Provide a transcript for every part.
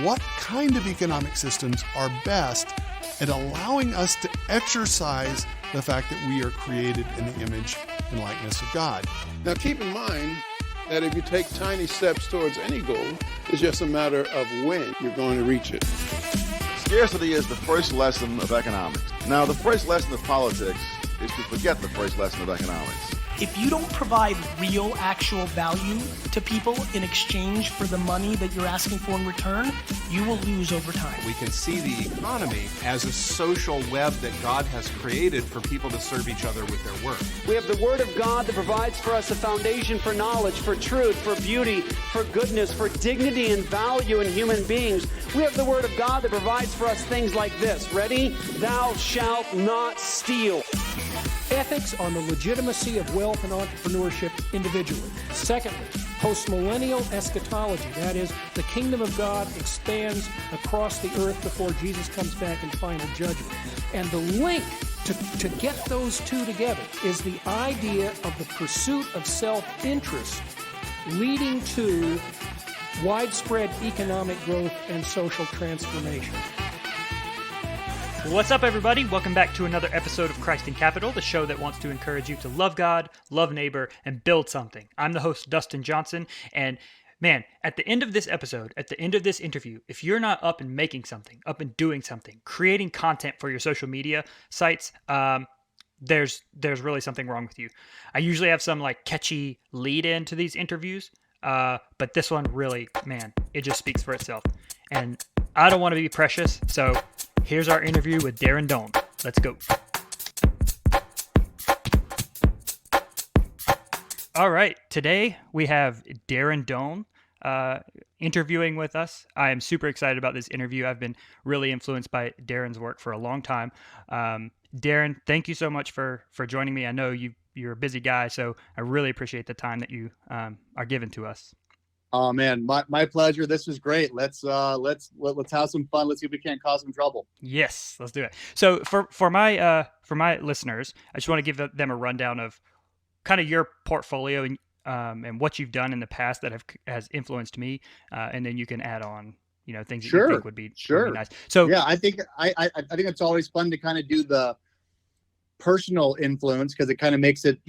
What kind of economic systems are best at allowing us to exercise the fact that we are created in the image and likeness of God? Now keep in mind that if you take tiny steps towards any goal, it's just a matter of when you're going to reach it. Scarcity is the first lesson of economics. Now, the first lesson of politics is to forget the first lesson of economics. If you don't provide real, actual value to people in exchange for the money that you're asking for in return, you will lose over time. We can see the economy as a social web that God has created for people to serve each other with their work. We have the Word of God that provides for us a foundation for knowledge, for truth, for beauty, for goodness, for dignity and value in human beings. We have the Word of God that provides for us things like this. Ready? Thou shalt not steal. Ethics on the legitimacy of wealth and entrepreneurship individually. Secondly, post-millennial eschatology. That is, the kingdom of God expands across the earth before Jesus comes back in final judgment. And the link to get those two together is the idea of the pursuit of self-interest leading to widespread economic growth and social transformation. What's up, everybody? Welcome back to another episode of Christ in Capital, the show that wants to encourage you to love God, love neighbor, and build something. I'm the host, Dustin Johnson, and man, at the end of this episode, at the end of this interview, if you're not up and making something, up and doing something, creating content for your social media sites, there's really something wrong with you. I usually have some like catchy lead into these interviews, but this one really, man, it just speaks for itself. And I don't want to be precious, so here's our interview with Darren Doane. Let's go. All right, today we have Darren Doane interviewing with us. I am super excited about this interview. I've been really influenced by Darren's work for a long time. Darren, thank you so much for joining me. I know you're a busy guy, so I really appreciate the time that you are giving to us. Oh man, my pleasure. This was great. Let's have some fun. Let's see if we can't cause some trouble. Yes, let's do it. So for my listeners, I just want to give them a rundown of kind of your portfolio and what you've done in the past that has influenced me, and then you can add on things that you think would be nice. So yeah, I think it's always fun to kind of do the personal influence because it kind of makes it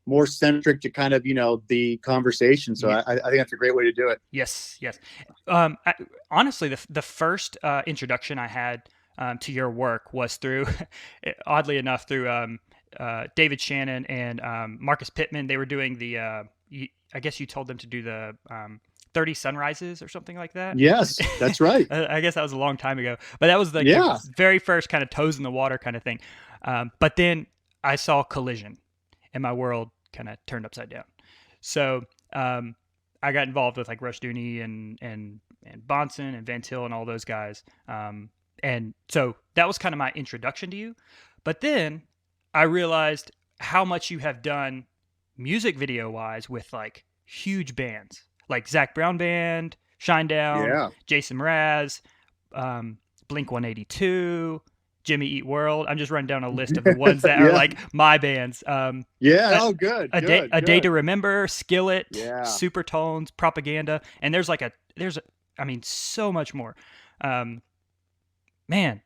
more centric to kind of, the conversation. So yeah. I think that's a great way to do it. Yes. Honestly, the first introduction I had to your work was through, oddly enough, through David Shannon and Marcus Pittman. They were doing the, I guess you told them to do the 30 sunrises or something like that. Yes, that's right. I guess that was a long time ago. But that was the very first kind of toes in the water kind of thing. But then I saw Collision and my world kind of turned upside down. So I got involved with like Rushdoony and Bonson and Van Til and all those guys. And so that was kind of my introduction to you. But then I realized how much you have done music video wise with like huge bands like Zac Brown Band, Shinedown, Jason Mraz, Blink 182, Jimmy Eat World. I'm just running down a list of the ones that are like my bands. Good. A Day to Remember, Skillet, Supertones, Propaganda, and there's so much more. Man.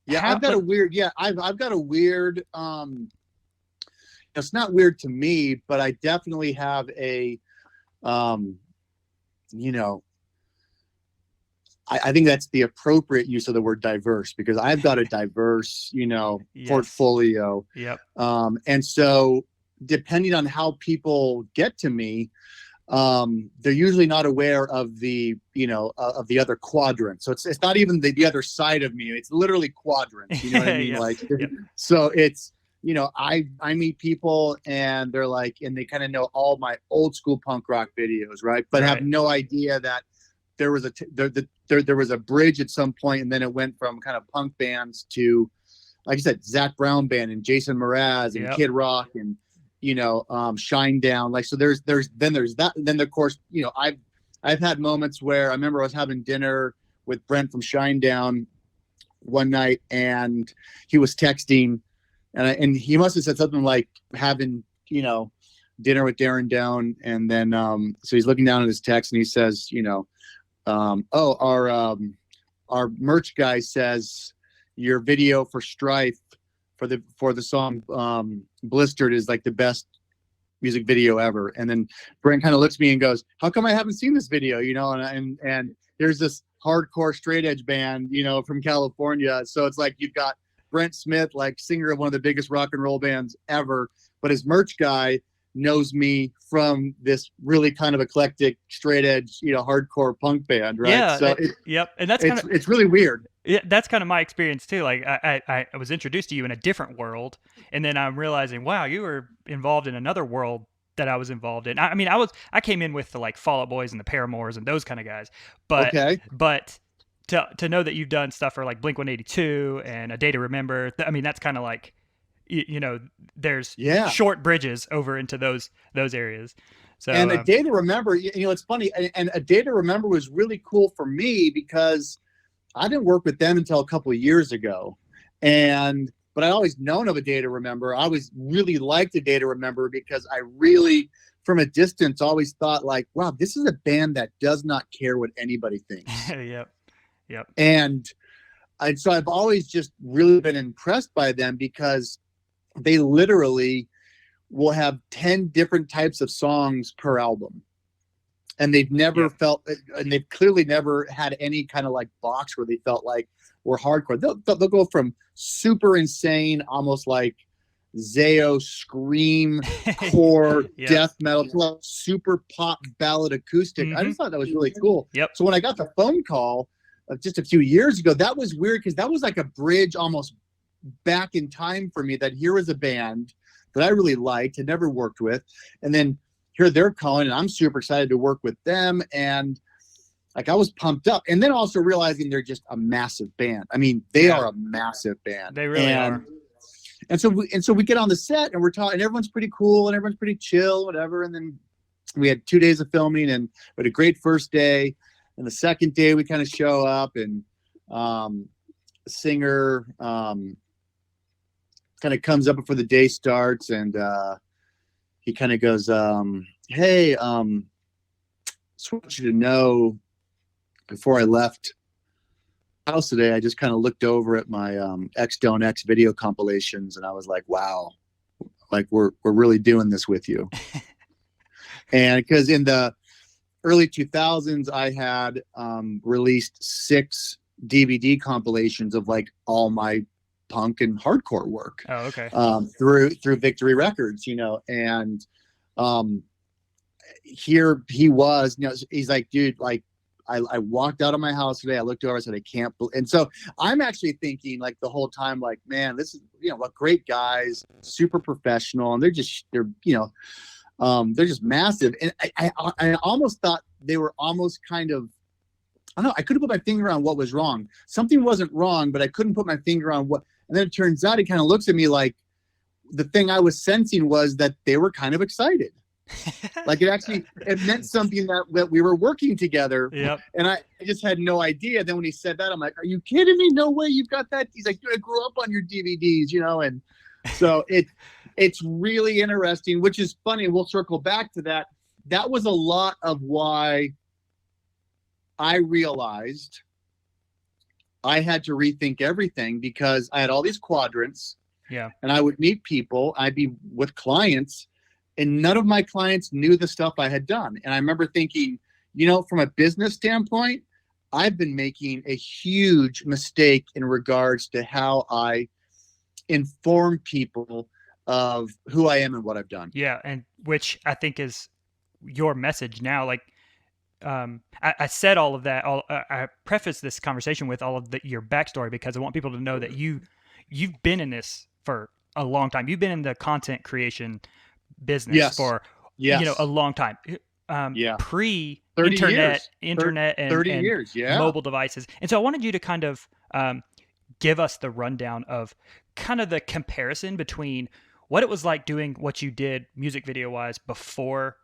Yeah, I've got a weird. It's not weird to me, but I definitely have a, I think that's the appropriate use of the word diverse because I've got a diverse, portfolio. Yep. And so depending on how people get to me, they're usually not aware of the, of the other quadrant. So it's not even the other side of me. It's literally quadrants. You know what I mean? So it's, I meet people and they're like, and they kind of know all my old school punk rock videos, right? But have no idea that there was there was a bridge at some point, and then it went from kind of punk bands to, like I said, Zac Brown Band and Jason Mraz and Kid Rock and Shinedown. Like, so there's that. And then of course, I've had moments where I remember I was having dinner with Brent from Shinedown one night, and he was texting, and he must have said something like having dinner with Darren Doane, and then so he's looking down at his text and he says, our merch guy says your video for Strife for the song Blistered is like the best music video ever. And then Brent kind of looks at me and goes, how come I haven't seen this video? And there's this hardcore straight edge band, from California. So it's like you've got Brent Smith, like singer of one of the biggest rock and roll bands ever, but his merch guy knows me from this really kind of eclectic straight edge, hardcore punk band, right? Yeah. So yep. And that's it's really weird. Yeah, that's kind of my experience too. Like I was introduced to you in a different world, and then I'm realizing, wow, you were involved in another world that I was involved in. I came in with the like Fall Out Boys and the Paramores and those kind of guys, but to know that you've done stuff for like Blink-182 and A Day to Remember, that's kind of like, there's short bridges over into those areas. So and A Day to Remember, it's funny, and A Day to Remember was really cool for me because I didn't work with them until a couple of years ago, but I always known of A Day to Remember. I always really liked A Day to Remember because I really, from a distance, always thought like, wow, this is a band that does not care what anybody thinks. Yep. And so I've always just really been impressed by them because they literally will have 10 different types of songs per album. And they've never and they've clearly never had any kind of like box where they felt like we're hardcore. They'll go from super insane, almost like Zayo scream core death metal to like super pop ballad acoustic. I just thought that was really cool. So when I got the phone call just a few years ago, that was weird because that was like a bridge almost back in time for me, that here was a band that I really liked, had never worked with, and then here they're calling, and I'm super excited to work with them, and like I was pumped up. And then also realizing they're just a massive band. They are a massive band. They really are. And so we get on the set and we're talking, and everyone's pretty cool and everyone's pretty chill, whatever. And then we had 2 days of filming, and we had a great first day. And the second day we kind of show up, and singer kind of comes up before the day starts, and he kind of goes, hey, just want you to know, before I left the house today, I just kind of looked over at my X-Doane X video compilations, and I was like, wow, like we're really doing this with you. And because in the early 2000s, I had released 6 DVD compilations of like all my punk and hardcore work. Oh, okay. Through Victory Records, and here he was, he's like, dude, like I walked out of my house today, I looked over, I said, I can't believe. And so I'm actually thinking like the whole time, like, man, this is, what great guys, super professional, and they're just massive. And I almost thought they were almost kind of, I don't know, I couldn't put my finger on what was wrong. Something wasn't wrong, but I couldn't put my finger on what. And then it turns out he kind of looks at me like the thing I was sensing was that they were kind of excited. Like it meant something that we were working together. Yep. And I just had no idea. Then when he said that, I'm like, are you kidding me? No way you've got that. He's like, dude, I grew up on your DVDs, and so it's really interesting, which is funny. We'll circle back to that. That was a lot of why I realized I had to rethink everything, because I had all these quadrants. Yeah. And I would meet people, I'd be with clients, and none of my clients knew the stuff I had done. And I remember thinking, from a business standpoint, I've been making a huge mistake in regards to how I inform people of who I am and what I've done. Yeah. And which I think is your message now. Like, I said all of that. I prefaced this conversation with all of your backstory because I want people to know that you've been in this for a long time. You've been in the content creation business for a long time. Pre-internet, internet, and 30 years, mobile devices. And so I wanted you to kind of give us the rundown of kind of the comparison between what it was like doing what you did music video wise before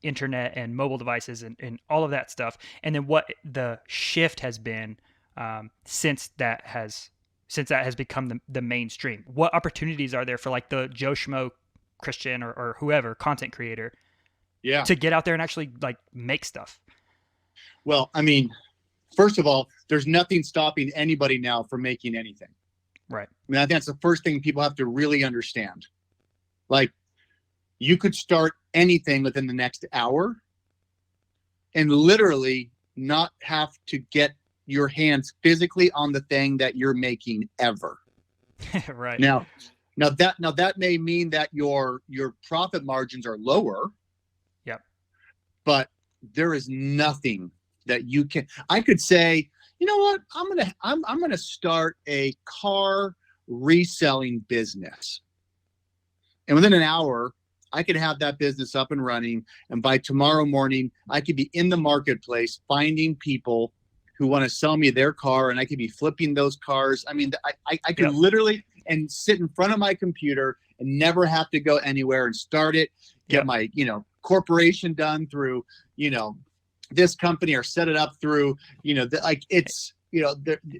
internet and mobile devices and all of that stuff, and then what the shift has been since that has become the mainstream. What opportunities are there for like the Joe Schmo Christian or whoever, content creator, Yeah. to get out there and actually like make stuff. Well, I mean, first of all, there's nothing stopping anybody now from making anything. Right. I mean, I think that's the first thing people have to really understand. Like, you could start anything within the next hour and literally not have to get your hands physically on the thing that you're making ever. Right. Now that may mean that your profit margins are lower. Yep. But there is nothing that you can. I could say, you know what? I'm gonna start a car reselling business, and within an hour, I could have that business up and running. And by tomorrow morning, I could be in the marketplace finding people who want to sell me their car, and I could be flipping those cars. I mean, I could literally and sit in front of my computer and never have to go anywhere and start it, get my, corporation done through, this company, or set it up through,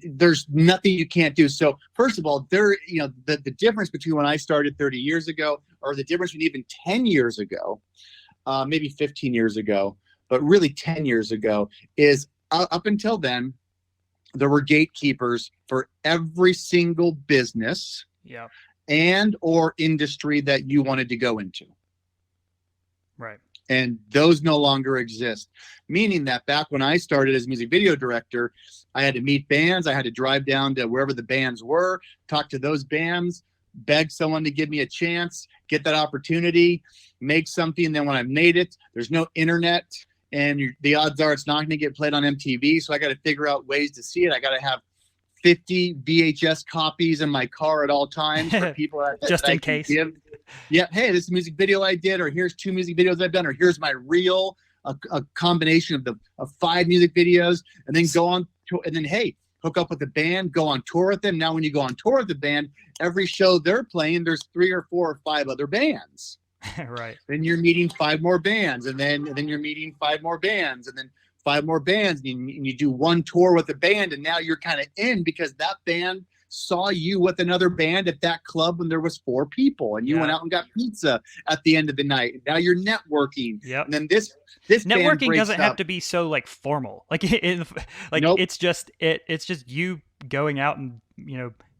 there's nothing you can't do. So first of all, the difference between when I started 30 years ago, or the difference between even 10 years ago, maybe 15 years ago, but really 10 years ago, is up until then, there were gatekeepers for every single business and or industry that you wanted to go into. Right. And those no longer exist. Meaning that back when I started as music video director, I had to meet bands. I had to drive down to wherever the bands were, talk to those bands, beg someone to give me a chance, get that opportunity, make something. And then when I made it, there's no internet. And the odds are it's not going to get played on MTV. So I got to figure out ways to see it. I got to have 50 VHS copies in my car at all times for people just in case. Yeah. Hey, this is a music video I did, or here's 2 music videos I've done, or here's my reel, a combination of 5 music videos, and then go on to, and then, hey, hook up with the band, go on tour with them. Now, when you go on tour with the band, every show they're playing, there's 3 or 4 or 5 other bands. Right. Then you're meeting 5 more bands, and then you're meeting 5 more bands, and then 5 more bands, and you do 1 tour with a band, and now you're kind of in because that band saw you with another band at that club when there was 4 people, and you went out and got pizza at the end of the night. Now you're networking. Yep. And then this networking doesn't have to be so like formal. Like Nope. it's just you going out and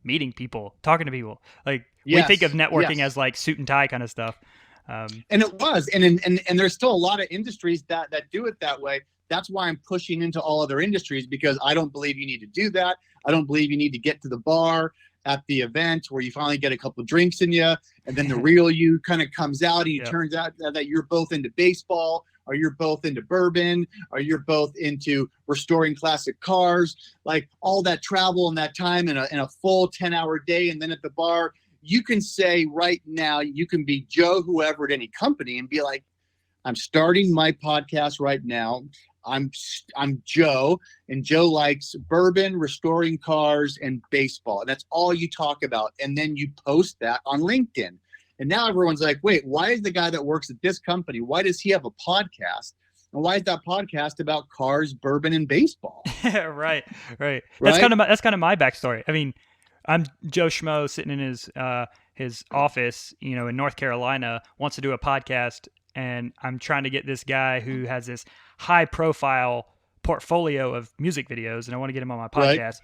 meeting people, talking to people. Like we think of networking as like suit and tie kind of stuff. And it was, and there's still a lot of industries that do it that way. That's why I'm pushing into all other industries, because I don't believe you need to do that. I don't believe you need to get to the bar at the event where you finally get a couple of drinks in you, and then the real you kind of comes out, and it turns out that you're both into baseball, or you're both into bourbon, or you're both into restoring classic cars. Like all that travel and that time in a full 10-hour day, and then at the bar, you can say right now, you can be Joe whoever at any company and be like, I'm starting my podcast right now. I'm Joe, and Joe likes bourbon, restoring cars, and baseball. And that's all you talk about. And then you post that on LinkedIn. And now everyone's like, wait, why is the guy that works at this company, why does he have a podcast? And why is that podcast about cars, bourbon, and baseball? Right. That's kind of my backstory. I mean, I'm Joe Schmo sitting in his office, in North Carolina, wants to do a podcast, and I'm trying to get this guy who has this high profile portfolio of music videos, and I want to get him on my podcast.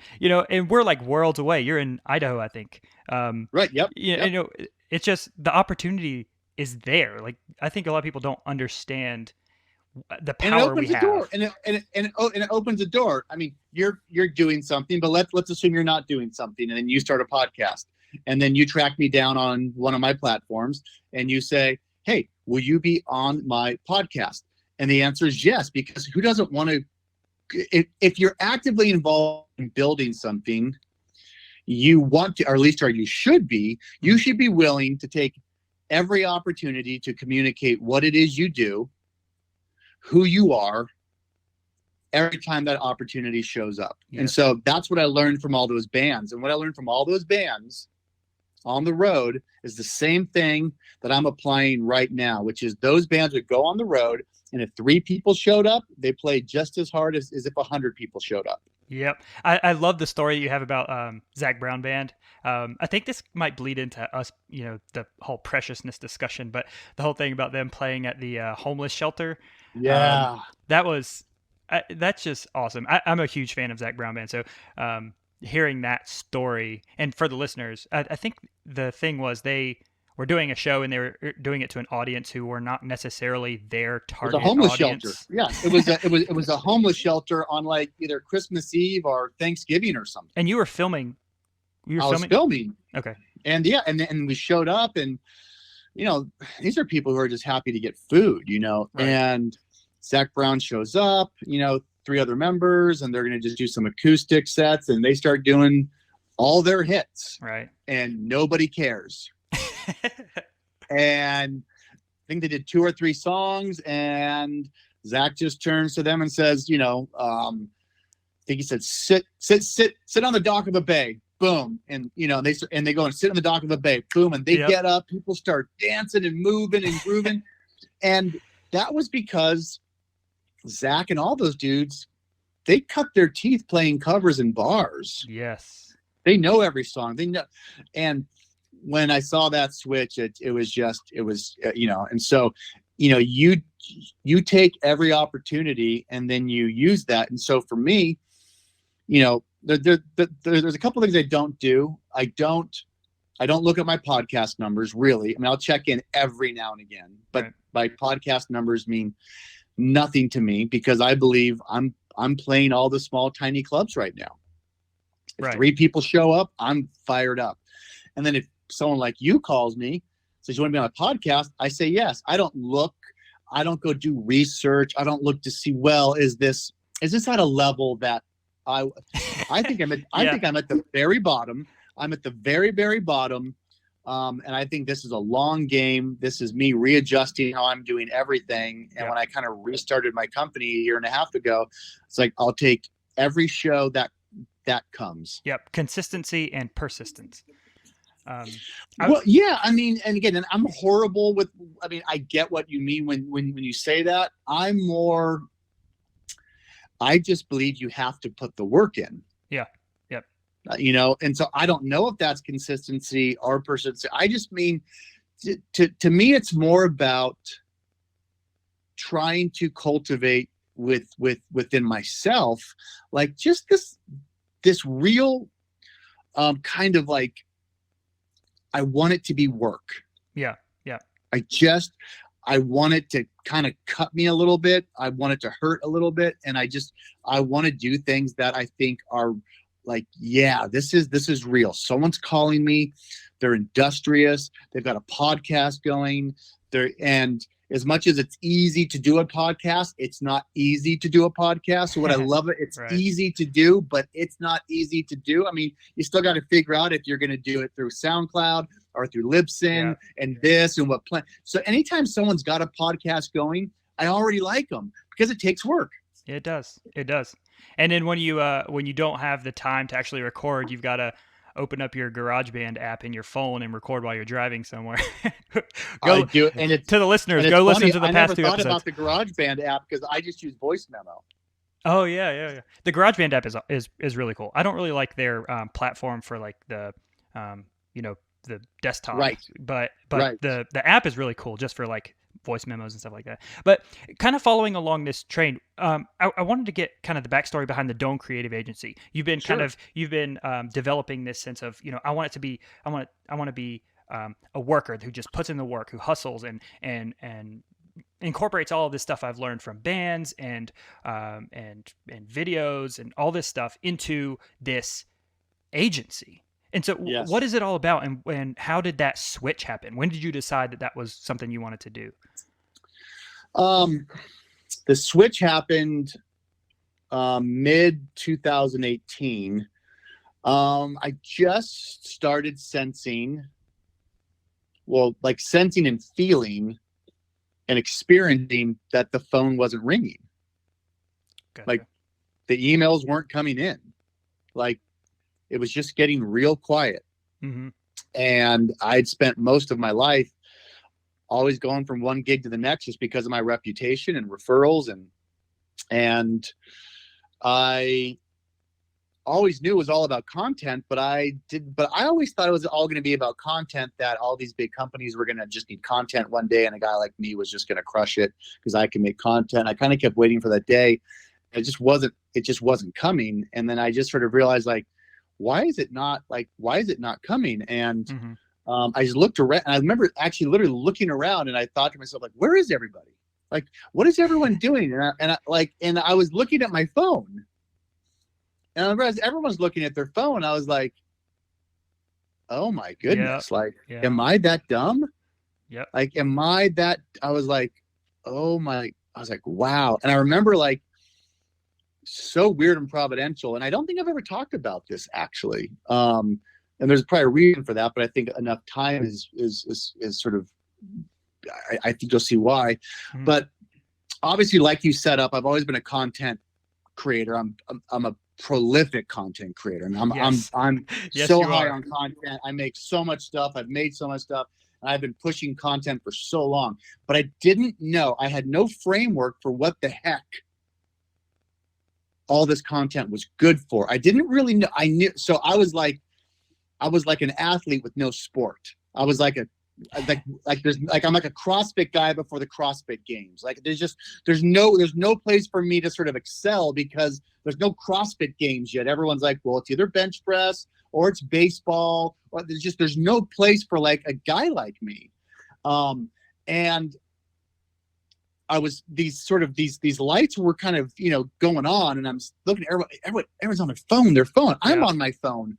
And we're like worlds away. You're in Idaho, I think. Right. Yep. It's just the opportunity is there. Like I think a lot of people don't understand the power we have. Door, and it opens a door. I mean, you're doing something, but let's assume you're not doing something, and then you start a podcast, and then you track me down on one of my platforms, and you say, hey, will you be on my podcast? And the answer is yes, because who doesn't want to? If you're actively involved in building something, you want to, or at least you should be willing to take every opportunity to communicate what it is you do, who you are, every time that opportunity shows up. Yes. And so that's what I learned from all those bands. And what I learned from all those bands on the road is the same thing that I'm applying right now, which is those bands would go on the road, and if 3 people showed up, they played just as hard as if 100 people showed up. Yep. I love the story you have about Zach Brown Band. I think this might bleed into us, the whole preciousness discussion, but the whole thing about them playing at the homeless shelter. Yeah. That's just awesome. I'm a huge fan of Zach Brown Band. So hearing that story, and for the listeners, I think the thing was they were doing a show and they were doing it to an audience who were not necessarily their target It was a homeless audience. shelter. Yeah, it was a homeless shelter on like either Christmas Eve or Thanksgiving or something. And you were filming. I was filming. Okay. And yeah, and we showed up, and these are people who are just happy to get food, Right. And Zach Brown shows up, 3 other members, and they're going to just do some acoustic sets, and they start doing all their hits. Right. And nobody cares. And I think they did 2 or 3 songs, and Zach just turns to them and says, I think he said, sit on the dock of a bay. Boom. And, they go and sit on the dock of a bay. Boom. And they get up, people start dancing and moving and grooving. And that was because Zach and all those dudes, they cut their teeth playing covers in bars. Yes. They know every song. They know. And when I saw that switch, it was, and so, you take every opportunity and then you use that. And so for me, there's a couple things I don't do. I don't look at my podcast numbers really. I mean, I'll check in every now and again, but my podcast numbers mean nothing to me because I believe I'm playing all the small, tiny clubs right now. If 3 people show up, I'm fired up. And then if someone like you calls me, says you want to be on a podcast, I say yes. I don't go do research. I don't look to see, well, is this at a level that I think I'm at the very bottom. I'm at the very, very bottom. And I think this is a long game. This is me readjusting how I'm doing everything. And when I kind of restarted my company a year and a half ago, it's like, I'll take every show that comes. Yep. Consistency and persistence. Well, yeah, I mean, and again, and I'm horrible with, I get what you mean when you say that. I just believe you have to put the work in. Yeah. Yep. And so I don't know if that's consistency or persistence. I just mean, to me, it's more about trying to cultivate within myself, like just this real kind of like, I want it to be work. Yeah. Yeah. I want it to kind of cut me a little bit. I want it to hurt a little bit. And I want to do things that I think are like, yeah, this is real. Someone's calling me. They're industrious. They've got a podcast going. And as much as it's easy to do a podcast, it's not easy to do a podcast. So what I love it's easy to do, but it's not easy to do. I mean, you still got to figure out if you're going to do it through SoundCloud or through Libsyn and this and what plan. So anytime someone's got a podcast going, I already like them because it takes work. It does. And then when you don't have the time to actually record, you've got to open up your GarageBand app in your phone and record while you're driving somewhere. I do, and to the listeners, go listen to the past 2 episodes. I never thought about the GarageBand app because I just use voice memo. Oh yeah. The GarageBand app is really cool. I don't really like their platform for like the the desktop, right? But the app is really cool just for like voice memos and stuff like that. But kind of following along this train, I wanted to get kind of the backstory behind the Doane Creative Agency. You've been developing this sense of, I want to be a worker who just puts in the work, who hustles and incorporates all of this stuff I've learned from bands and videos and all this stuff into this agency. And so what is it all about, and how did that switch happen? When did you decide that was something you wanted to do? The switch happened mid 2018. I just started sensing and feeling and experiencing that the phone wasn't ringing. Gotcha. Like the emails weren't coming in. Like it was just getting real quiet. Mm-hmm. And I'd spent most of my life always going from one gig to the next just because of my reputation and referrals. And I always knew it was all about content, but I always thought it was all going to be about content, that all these big companies were going to just need content one day, and a guy like me was just going to crush it because I can make content. I kind of kept waiting for that day. It just wasn't coming. And then I just sort of realized, like, why is it not coming? And I just looked around, and I remember actually literally looking around, and I thought to myself, like, where is everybody? Like, what is everyone doing? And I was looking at my phone, and I realized everyone's looking at their phone. I was like, oh my goodness. Am I that dumb? Yeah. Like, I was like, wow. And I remember, like, so weird and providential. And I don't think I've ever talked about this, actually. And there's probably a reason for that, but I think enough time is sort of, I think you'll see why. But obviously, like you set up, I've always been a content creator. I'm a prolific content creator. And I'm Yes, so you high are. on content. I make so much stuff. I've made so much stuff. And I've been pushing content for so long. But I didn't know, I had no framework for what the heck all this content was good for. I didn't really know. I knew, so I was like an athlete with no sport. I was like I'm like a CrossFit guy before the CrossFit games. Like, there's no place for me to sort of excel because there's no CrossFit games yet. Everyone's like, well, it's either bench press or it's baseball, or there's no place for like a guy like me. And I was these lights were kind of, going on, and I'm looking at everyone's on their phone. I'm on my phone.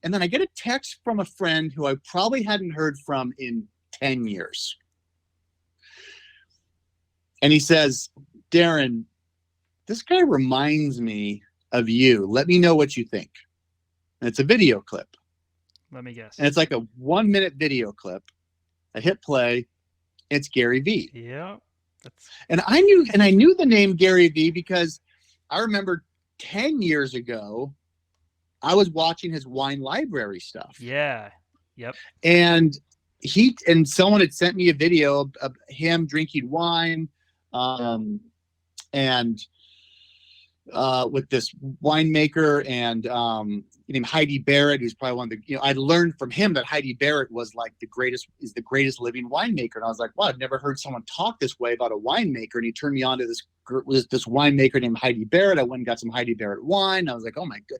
And then I get a text from a friend who I probably hadn't heard from in 10 years. And he says, Darren, this guy reminds me of you. Let me know what you think. And it's a video clip. Let me guess. And it's like a 1-minute video clip. I hit play. It's Gary Vee. Yeah. And I knew the name Gary Vee because I remember 10 years ago, I was watching his wine library stuff. Yeah. Yep. And someone had sent me a video of him drinking wine, and with this winemaker and named Heidi Barrett, who's probably one of the, I learned from him that Heidi Barrett was like the greatest living winemaker. And I was like, wow, I've never heard someone talk this way about a winemaker. And he turned me on to this winemaker named Heidi Barrett. I went and got some Heidi Barrett wine. I was like, oh my God,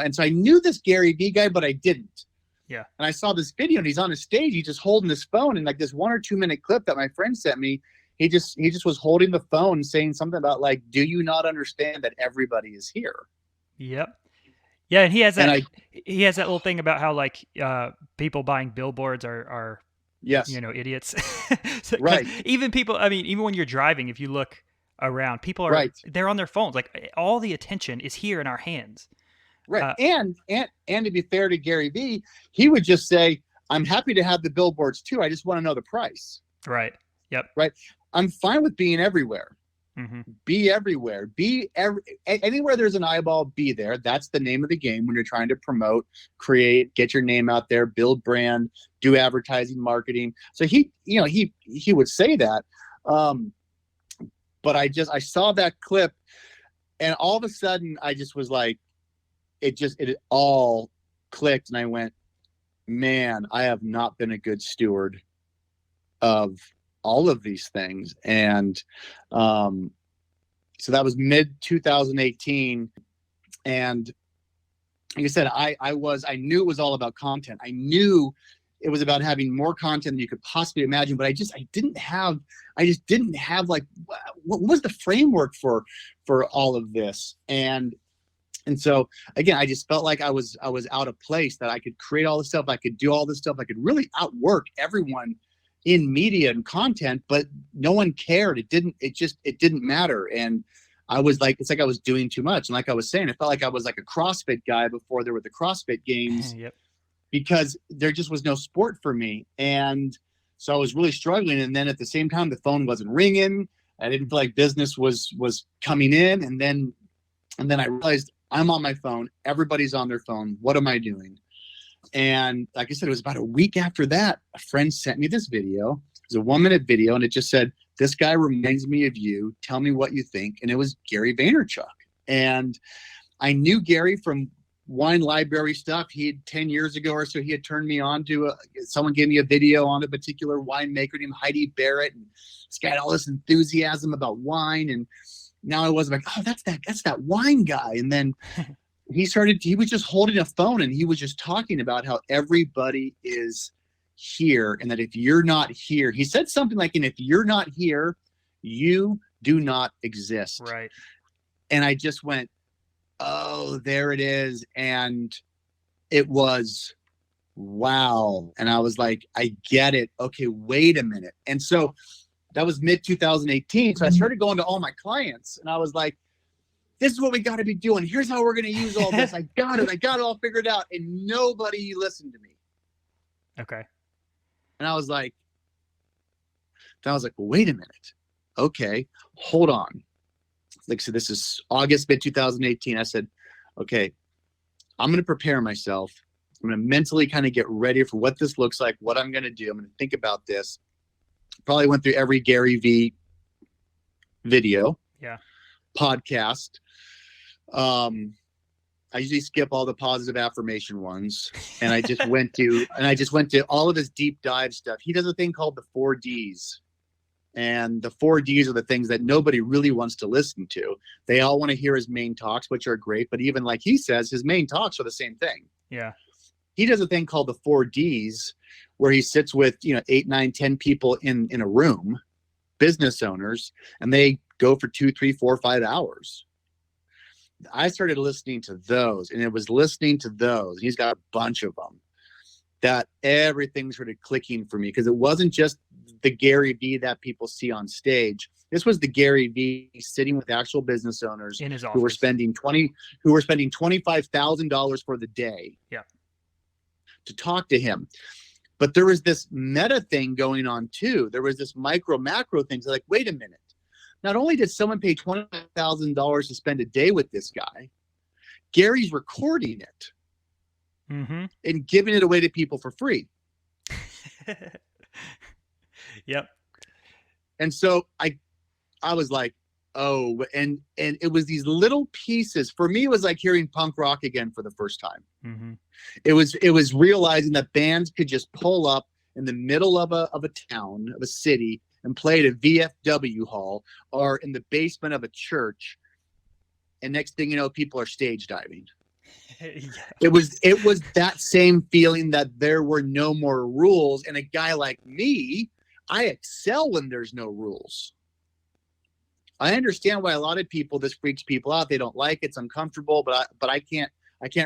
and so I knew this Gary Vee guy, but I didn't. Yeah. And I saw this video, and he's on a stage, he's just holding his phone, and like this 1 or 2 minute clip that my friend sent me, he just was holding the phone saying something about like, do you not understand that everybody is here? Yep. Yeah, and he has that little thing about how like people buying billboards are yes, idiots. Right. Even when you're driving, if you look around, people are they're on their phones. Like, all the attention is here in our hands. Right. And to be fair to Gary Vee, he would just say, I'm happy to have the billboards too. I just want to know the price. Right. Yep. Right. I'm fine with being everywhere. Be everywhere. Anywhere there's an eyeball, be there. That's the name of the game when you're trying to promote, create, get your name out there, build brand, do advertising, marketing. So he would say that. But I saw that clip, and all of a sudden I just was like, it all clicked, and I went, man, I have not been a good steward of all of these things. And so that was mid 2018. And like I said, I knew it was all about content. I knew it was about having more content than you could possibly imagine, but I just didn't have like, what was the framework for all of this? And so again, I just felt like I was out of place, that I could create all this stuff, I could do all this stuff, I could really outwork everyone in media and content, but no one cared. It didn't matter. And I was like, it's like I was doing too much. And like I was saying, I felt like I was like a CrossFit guy before there were the CrossFit games. Yep. Because there just was no sport for me. And so I was really struggling. And then at the same time, the phone wasn't ringing. I didn't feel like business was coming in. And then I realized I'm on my phone. Everybody's on their phone. What am I doing? And like I said, it was about a week after that, a friend sent me this video. It was a 1-minute video, and it just said, this guy reminds me of you. Tell me what you think. And it was Gary Vaynerchuk. And I knew Gary from wine library stuff. He had 10 years ago or so, he had turned me on to someone gave me a video on a particular winemaker named Heidi Barrett, and this guy had all this enthusiasm about wine. And now I was like, oh, that's that wine guy. And then he was just holding a phone and he was just talking about how everybody is here, and that if you're not here, he said something like, and if you're not here, you do not exist. Right. And I just went, oh, there it is. And it was, wow. And I was like, I get it. Okay, wait a minute. And so that was mid 2018. So I started going to all my clients and I was like, this is what we got to be doing. Here's how we're going to use all this. I got it all figured out. And nobody listened to me. Okay. And I was like, well, wait a minute. Okay, hold on. Like, so this is August, mid 2018. I said, okay, I'm going to prepare myself. I'm going to mentally kind of get ready for what this looks like, what I'm going to do. I'm going to think about this. Probably went through every Gary V video, podcast. I usually skip all the positive affirmation ones, and I just went to all of his deep dive stuff. He does a thing called the 4 Ds. And the 4 Ds are the things that nobody really wants to listen to. They all want to hear his main talks, which are great. But even like he says, his main talks are the same thing. Yeah. He does a thing called the 4 Ds, where he sits with, 8, 9, 10 people in a room, business owners, and they go for 2, 3, 4, 5 hours. I started listening to those, and it was listening to those. He's got a bunch of them that everything started clicking for me, because it wasn't just the Gary V that people see on stage. This was the Gary V sitting with actual business owners in his office who were spending $25,000 for the day to talk to him. But there was this meta thing going on too. There was this micro macro things. Like, wait a minute. Not only did someone pay $25,000 to spend a day with this guy, Gary's recording it and giving it away to people for free. Yep. And so I was like, oh, and it was these little pieces. For me, it was like hearing punk rock again for the first time. It was realizing that bands could just pull up in the middle of a town, of a city, and play at a VFW hall or in the basement of a church. And next thing you know, people are stage diving. It was that same feeling that there were no more rules. And a guy like me, I excel when there's no rules. I understand why a lot of people, this freaks people out. They don't like it. It's uncomfortable, but I can't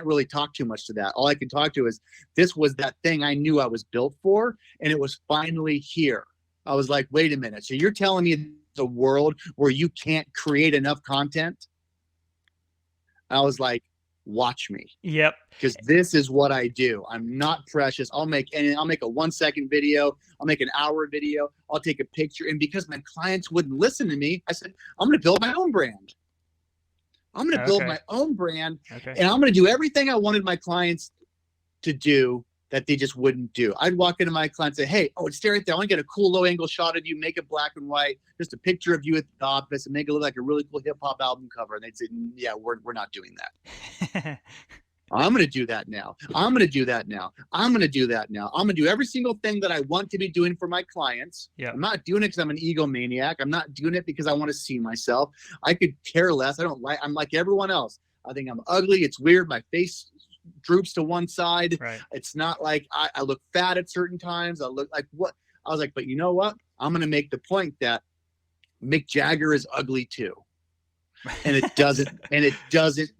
really talk too much to that. All I can talk to is this was that thing I knew I was built for, and it was finally here. I was like, wait a minute. So you're telling me the world where you can't create enough content? I was like, watch me. Yep. Because this is what I do. I'm not precious. I'll make a 1-second video. I'll make an hour video. I'll take a picture. And because my clients wouldn't listen to me, I said, I'm going to build my own brand. I'm going to build my own brand. And I'm going to do everything I wanted my clients to do that they just wouldn't do. I'd walk into my client and say, hey, it's there right there. I want to get a cool low angle shot of you, make it black and white, just a picture of you at the office and make it look like a really cool hip hop album cover. And they'd say, yeah, we're not doing that. I'm going to do that now. I'm going to do that now. I'm going to do that now. I'm going to do every single thing that I want to be doing for my clients. I'm not doing it because I'm an egomaniac. I'm not doing it because I want to see myself. I could care less. I'm like everyone else. I think I'm ugly. It's weird. My face droops to one side. It's not like I look fat at certain times. I look like what I was like, but you know what? I'm going to make the point that Mick Jagger is ugly too. And it doesn't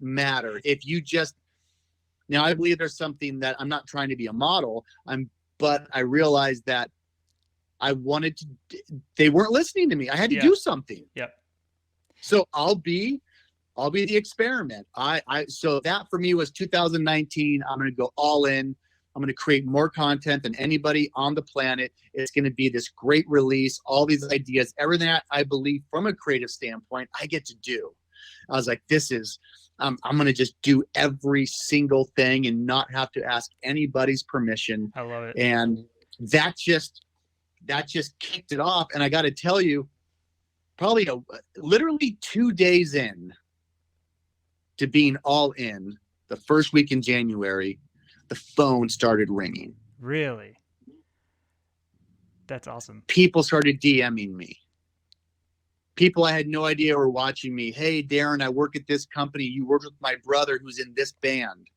matter. If you just, now I believe there's something that I'm not trying to be a model. But I realized that they weren't listening to me. I had to do something. So I'll be the experiment. So that for me was 2019. I'm going to go all in. I'm going to create more content than anybody on the planet. It's going to be this great release, all these ideas, everything that I believe from a creative standpoint, I get to do. I was like, I'm going to just do every single thing and not have to ask anybody's permission. I love it. And that just kicked it off. And I got to tell you, probably literally 2 days in, to being all in, the first week in January, the phone started ringing. Really? That's awesome. People started DMing me. People I had no idea were watching me. Hey, Darren, I work at this company. You work with my brother who's in this band.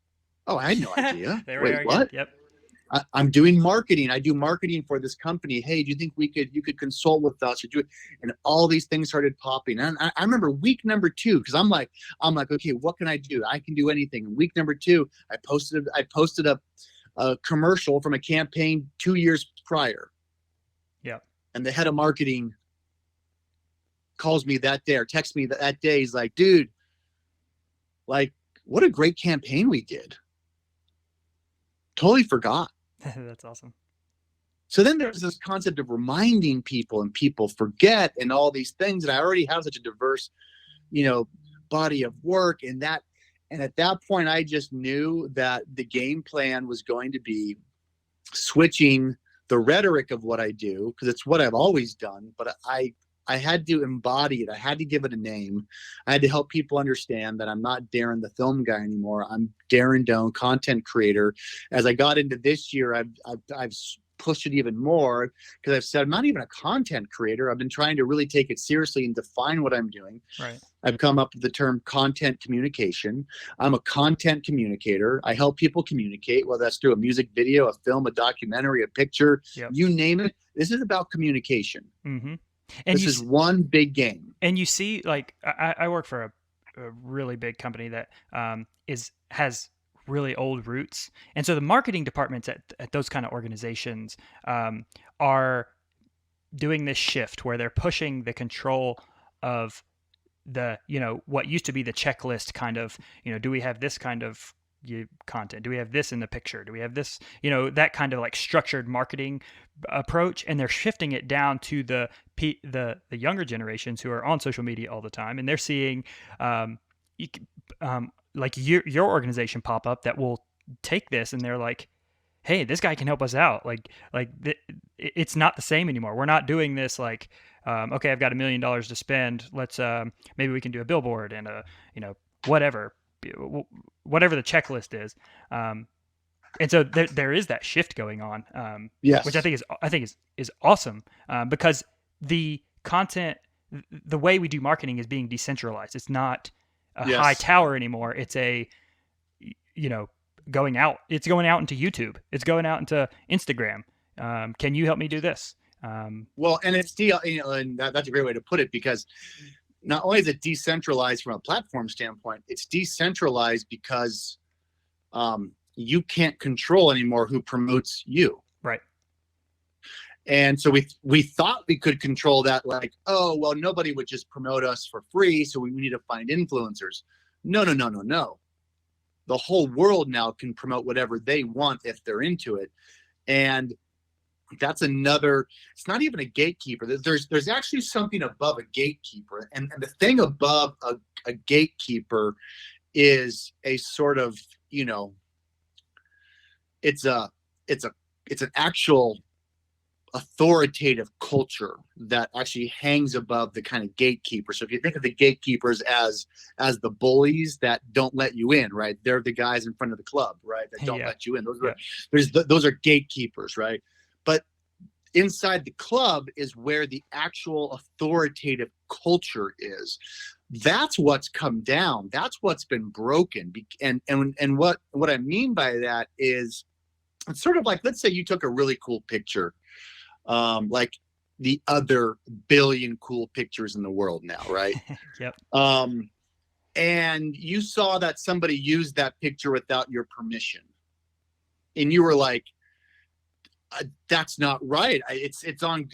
Oh, I had no idea. Wait, what? Yep. I'm doing marketing. I do marketing for this company. Hey, do you think you could consult with us or do it? And all these things started popping. And I remember week number 2, because I'm like, okay, what can I do? I can do anything. And week number 2, I posted a commercial from a campaign 2 years prior. Yeah. And the head of marketing calls me that day or texts me that day. He's like, dude, like, what a great campaign we did. Totally forgot. That's awesome. So then there's this concept of reminding people, and people forget, and all these things. And I already have such a diverse, body of work, and at that point, I just knew that the game plan was going to be switching the rhetoric of what I do, because it's what I've always done. But I had to embody it. I had to give it a name. I had to help people understand that I'm not Darren the film guy anymore. I'm Darren Doane, content creator. As I got into this year, I've pushed it even more, because I've said I'm not even a content creator. I've been trying to really take it seriously and define what I'm doing. Right. I've come up with the term content communication. I'm a content communicator. I help people communicate, whether that's through a music video, a film, a documentary, a picture, you name it. This is about communication. Mm-hmm. And this is one big game. And you see, like, I work for a really big company that has really old roots. And so the marketing departments at those kind of organizations are doing this shift where they're pushing the control of the, what used to be the checklist kind of, do we have this kind of content? Do we have this in the picture? Do we have this, that kind of like structured marketing approach? And they're shifting it down to the younger generations who are on social media all the time, and they're seeing like your organization pop up that will take this, and they're like, hey, this guy can help us out. It's not the same anymore. We're not doing this like, okay, I've got $1 million to spend. Let's maybe we can do a billboard and whatever the checklist is. And so there is that shift going on, yes, which I think is awesome, because the content, the way we do marketing is being decentralized. It's not a high tower anymore. It's going out. It's going out into YouTube. It's going out into Instagram. Can you help me do this? Well, and it's and that's a great way to put it, because not only is it decentralized from a platform standpoint, it's decentralized because you can't control anymore who promotes you. Right. And so we thought we could control that, like, oh, well, nobody would just promote us for free, so we need to find influencers. No. The whole world now can promote whatever they want if they're into it. And that's another, it's not even a gatekeeper. There's actually something above a gatekeeper. And the thing above a gatekeeper is a sort of, it's an actual authoritative culture that actually hangs above the kind of gatekeeper. So if you think of the gatekeepers as the bullies that don't let you in, right? They're the guys in front of the club, right? That don't let you in. Those are gatekeepers, right? But inside the club is where the actual authoritative culture is. That's what's come down. That's what's been broken. And what I mean by that is, it's sort of like, let's say you took a really cool picture, like the other billion cool pictures in the world now, right? Yep. And you saw that somebody used that picture without your permission, and you were like, "That's not right. It's on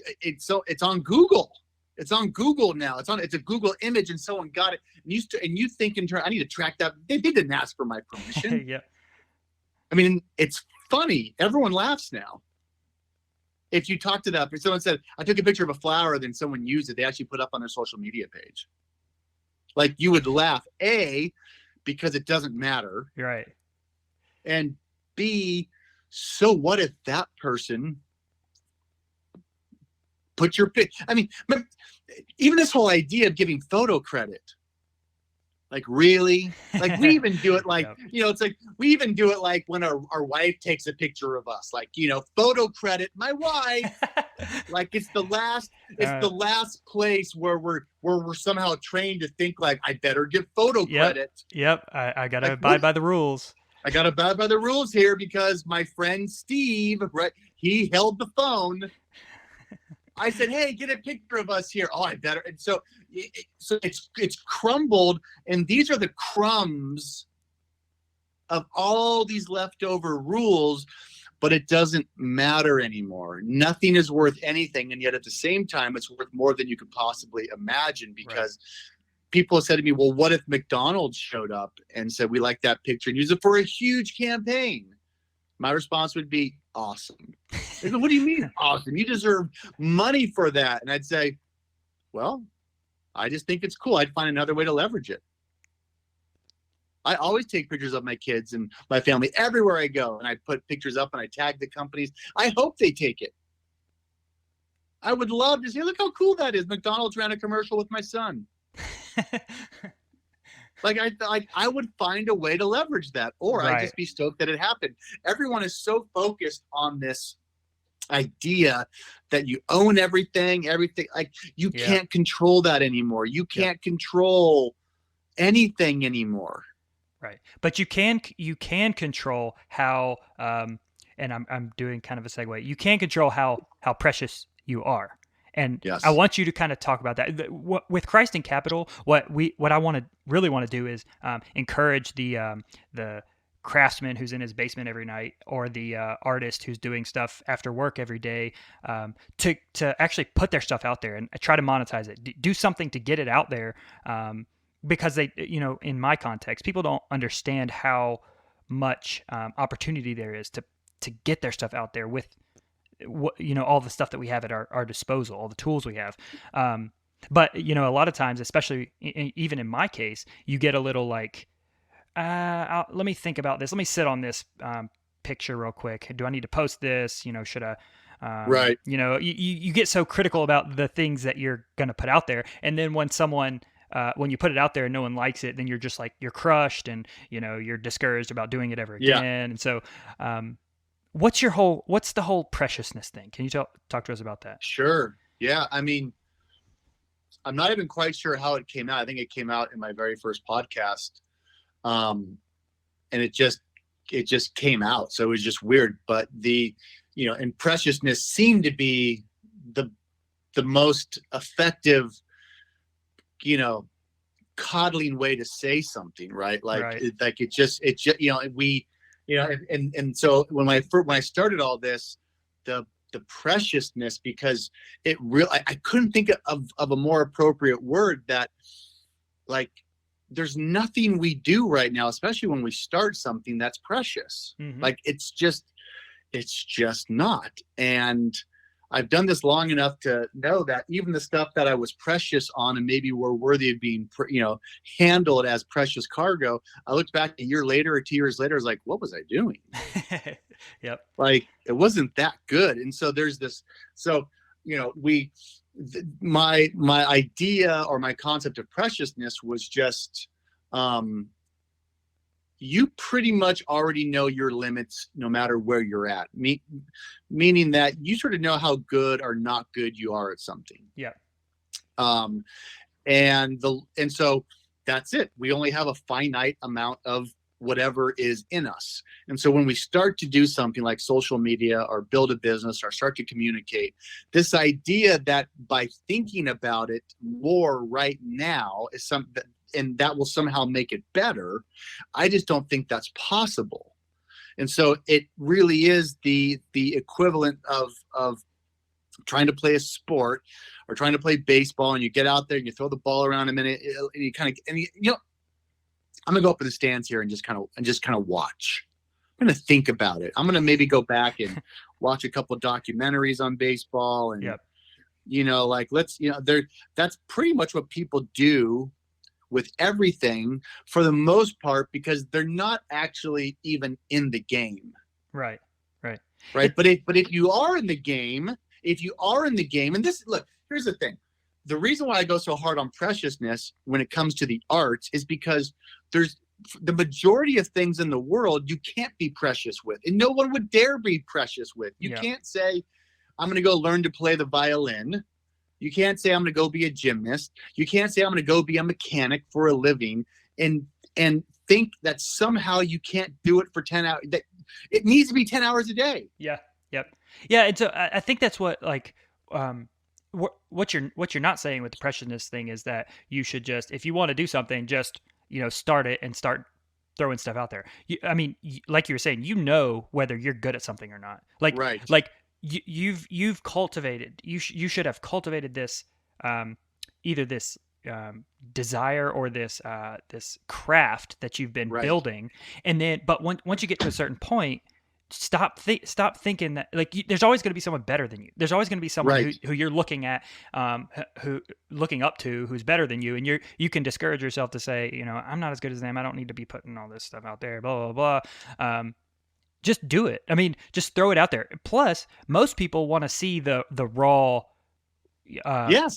Google. It's on Google now. It's a Google image, and someone got it. And you think in turn, I need to track that. They didn't ask for my permission. Yeah. I mean, it's funny. Everyone laughs now. If you talk to them, if someone said, I took a picture of a flower, then someone used it, they actually put up on their social media page. Like, you would laugh, A, because it doesn't matter. You're right. And B, so what if that person put your pic? I mean, even this whole idea of giving photo credit. Like, really? Like, we even do it like, Yep. it's like, we even do it like when our wife takes a picture of us, like, photo credit my wife. Like, it's the last place where we're somehow trained to think like, I better give photo credit. Yep. I got to abide by the rules. I got to abide by the rules here because my friend Steve, right, he held the phone. I said, hey, get a picture of us here. Oh, I better. And so it's crumbled. And these are the crumbs of all these leftover rules, but it doesn't matter anymore. Nothing is worth anything. And yet at the same time, it's worth more than you could possibly imagine, because people have said to me, well, what if McDonald's showed up and said, we like that picture and use it for a huge campaign? My response would be, awesome. They go, what do you mean awesome? You deserve money for that. And I'd say, well, I just think it's cool. I'd find another way to leverage it. I always take pictures of my kids and my family everywhere I go. And I put pictures up and I tag the companies. I hope they take it. I would love to say, look how cool that is. McDonald's ran a commercial with my son. I would find a way to leverage that, or I'd just be stoked that it happened. Everyone is so focused on this idea that you own everything. Like, you can't control that anymore. You can't control anything anymore. Right. But you can control how, and I'm doing kind of a segue. You can control how precious you are. And I want you to kind of talk about that. With Christ in Capital, what I really want to do is encourage the craftsman who's in his basement every night, or the artist who's doing stuff after work every day, to actually put their stuff out there and try to monetize it. Do something to get it out there, because they, in my context, people don't understand how much opportunity there is to get their stuff out there with all the stuff that we have at our disposal, all the tools we have. But a lot of times, especially even in my case, you get a little like, let me think about this. Let me sit on this picture real quick. Do I need to post this? Should I? Right. You get so critical about the things that you're going to put out there. And then when when you put it out there and no one likes it, then you're just like, you're crushed, and, you're discouraged about doing it ever again. Yeah. And so, what's the whole preciousness thing? Can you talk to us about that? Sure. Yeah. I mean, I'm not even quite sure how it came out. I think it came out in my very first podcast. And it just came out. So it was just weird, but and preciousness seemed to be the most effective, coddling way to say something, right? And so when I started all this, the preciousness, because it really, I couldn't think of a more appropriate word, that like, there's nothing we do right now, especially when we start something, that's precious. Mm-hmm. Like, it's just not. And I've done this long enough to know that even the stuff that I was precious on and maybe were worthy of being, handled as precious cargo, I looked back a year later or 2 years later, I was like, what was I doing? Yep. Like, it wasn't that good. And so there's this, my idea or my concept of preciousness was just, you pretty much already know your limits no matter where you're at. Meaning that you sort of know how good or not good you are at something. Yeah. And so that's it. We only have a finite amount of whatever is in us. And so when we start to do something like social media or build a business or start to communicate, this idea that by thinking about it more right now is something and that will somehow make it better, I just don't think that's possible. And so it really is the equivalent of trying to play a sport or trying to play baseball, and you get out there and you throw the ball around a minute, and you kind of, I'm gonna go up in the stands here and just kind of watch. I'm gonna think about it. I'm gonna maybe go back and watch a couple of documentaries on baseball, and that's pretty much what people do with everything for the most part, because they're not actually even in the game. Right. But if you are in the game, and look, here's the thing. the reason why I go so hard on preciousness when it comes to the arts is because there's the majority of things in the world you can't be precious with, and no one would dare be precious with. You can't say, I'm going to go learn to play the violin. You can't say I'm going to go be a gymnast. You can't say I'm going to go be a mechanic for a living and think that somehow you can't do it for 10 hours. That it needs to be 10 hours a day. Yeah. Yep. Yeah. And so I think that's what, like, what you're not saying with the preciousness thing is that you should just, if you want to do something, just, start it and start throwing stuff out there. Like you were saying, whether you're good at something or not. Like, right. Like you've cultivated, you should have cultivated this, either this desire or this craft that you've been building, and then, but once you get to a certain point, stop thinking that, like, there's always going to be someone better than you. There's always going to be someone who you're looking at, who looking up to, who's better than you, and you can discourage yourself to say, I'm not as good as them. I don't need to be putting all this stuff out there. Blah blah blah. Just do it. Just throw it out there. Plus, most people want to see the raw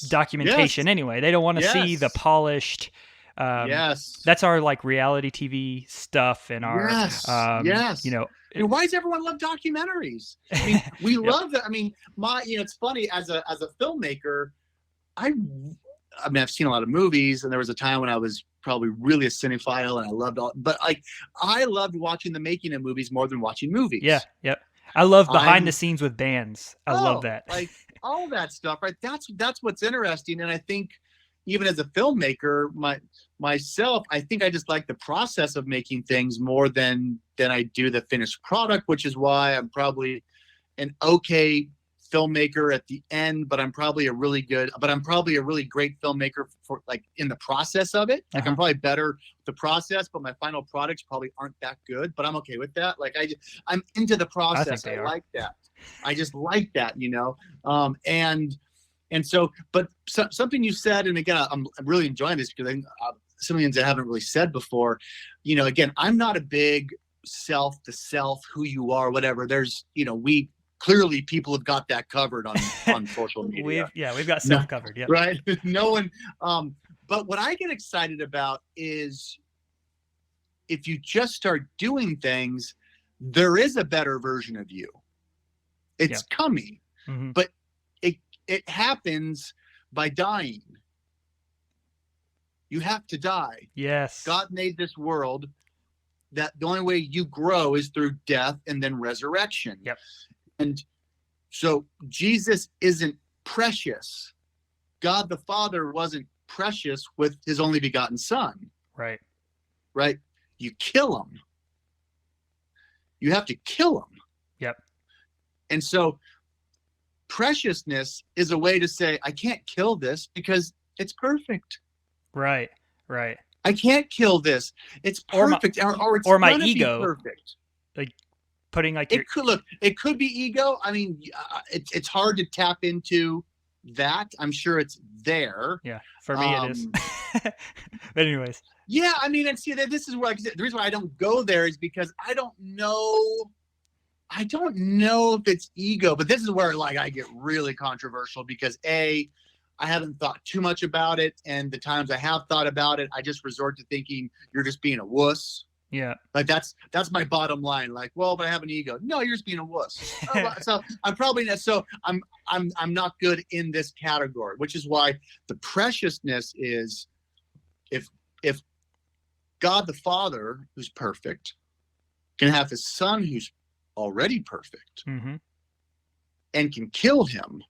documentation anyway. They don't want to see the polished. That's our, like, reality TV stuff and our And why does everyone love documentaries? I mean, we love that. I mean, it's funny, as a filmmaker, I've seen a lot of movies, and there was a time when I was probably really a cinephile, and I loved I loved watching the making of movies more than watching movies. Yeah. Yep. I love behind the scenes with bands. I love that. Like all that stuff, right? That's what's interesting. And I think even as a filmmaker, myself, I think I just like the process of making things more than I do the finished product, which is why I'm probably an okay filmmaker at the end, but I'm probably a really great filmmaker for, like, in the process of it. Like, I'm probably better with the process, but my final products probably aren't that good, but I'm okay with that. Like, I'm into the process. I like that. I just like that, and so, but something you said, and again, I'm really enjoying this because some of the things I haven't really said before, again, I'm not a big self, who you are, whatever. There's, clearly people have got that covered on social media. We've got self covered. Yeah. Right. No one. But what I get excited about is if you just start doing things, there is a better version of you. It's coming, but it happens by dying. You have to die. Yes. God made this world that the only way you grow is through death and then resurrection. Yep. And so Jesus isn't precious. God the Father wasn't precious with his only begotten son. Right. Right? You kill him. You have to kill him. Yep. And so preciousness is a way to say, I can't kill this because it's perfect. Right. I can't kill this. It's perfect. Or my ego. Perfect. Like putting like it could be ego. I mean, it's hard to tap into that. I'm sure it's there. Yeah, for me it is. But anyways. Yeah, I mean, and see that this is where the reason why I don't go there is because I don't know if it's ego, but this is where, like, I get really controversial because I haven't thought too much about it, and the times I have thought about it, I just resort to thinking you're just being a wuss. Yeah, like that's my bottom line. Like, well, but I have an ego. No, you're just being a wuss. So I'm probably not. So I'm not good in this category, which is why the preciousness is if God the Father, who's perfect, can have his son who's already perfect and can kill him,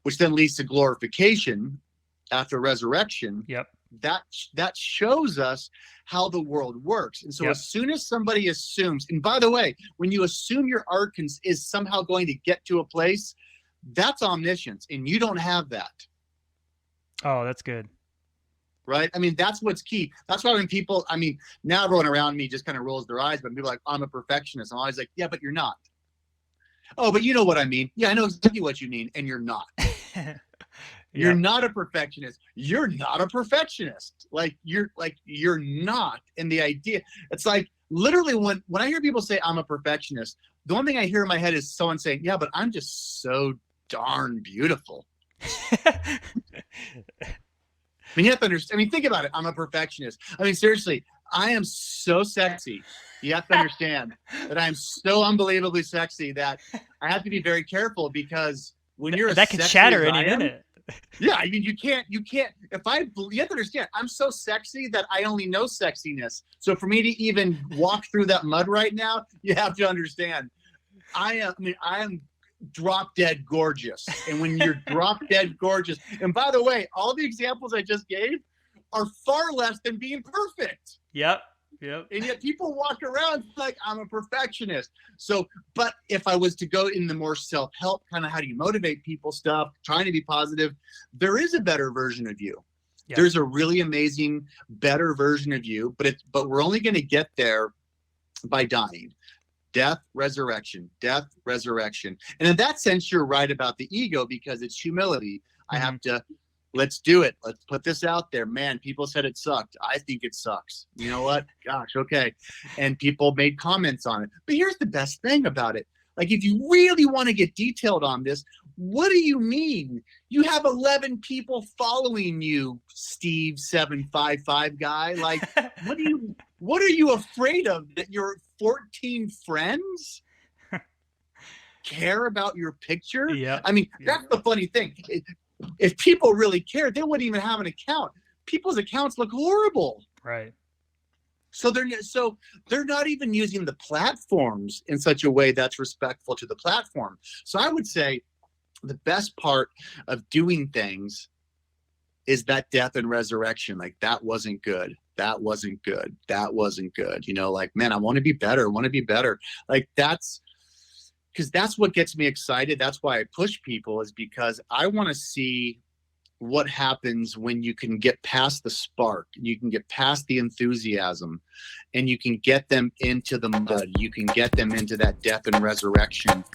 which then leads to glorification after resurrection. Yep. That shows us how the world works. And so as soon as somebody assumes, and by the way, when you assume your art is somehow going to get to a place, that's omniscience, and you don't have that. Oh, that's good. Right? I mean, that's what's key. That's why when people, I mean, now everyone around me just kind of rolls their eyes, but people are like, I'm a perfectionist. I'm always like, yeah, but you're not. Oh, but you know what I mean. Yeah, I know exactly what you mean, and you're not. You're not a perfectionist. You're not a perfectionist. You're not. And the idea, it's like literally when I hear people say I'm a perfectionist, the one thing I hear in my head is someone saying, yeah, but I'm just so darn beautiful. mean, you have to understand. I mean, think about it. I'm a perfectionist. I mean, seriously, I am so sexy. You have to understand that I'm so unbelievably sexy that I have to be very careful, because when you're that could shatter any minute. Yeah, I mean, you can't. You have to understand, I'm so sexy that I only know sexiness. So for me to even walk through that mud right now, you have to understand, I am drop dead gorgeous. And when you're drop dead gorgeous, and by the way, all the examples I just gave are far less than being perfect. Yep. And yet people walk around like I'm a perfectionist. So, but if I was to go in the more self-help kind of how do you motivate people stuff, trying to be positive, there is a better version of you. Yeah. There's a really amazing, better version of you, but we're only going to get there by dying. Death, resurrection, death, resurrection. And in that sense, you're right about the ego, because it's humility. I have to, let's do it. Let's put this out there. Man, people said it sucked. I think it sucks. You know what? Gosh, okay. And people made comments on it. But here's the best thing about it. Like, if you really want to get detailed on this, what do you mean? You have 11 people following you, Steve 755 guy. Like, what are you afraid of? That your 14 friends care about your picture? Yeah. I mean, that's the funny thing. If people really cared, they wouldn't even have an account. People's accounts look horrible. Right. So they're not even using the platforms in such a way that's respectful to the platform. So I would say the best part of doing things is that death and resurrection. Like, that wasn't good. That wasn't good. That wasn't good. You know, like, man, I want to be better. I want to be better. Like, that's because that's what gets me excited. That's why I push people, is because I want to see what happens when you can get past the spark, you can get past the enthusiasm, and you can get them into the mud. You can get them into that death and resurrection.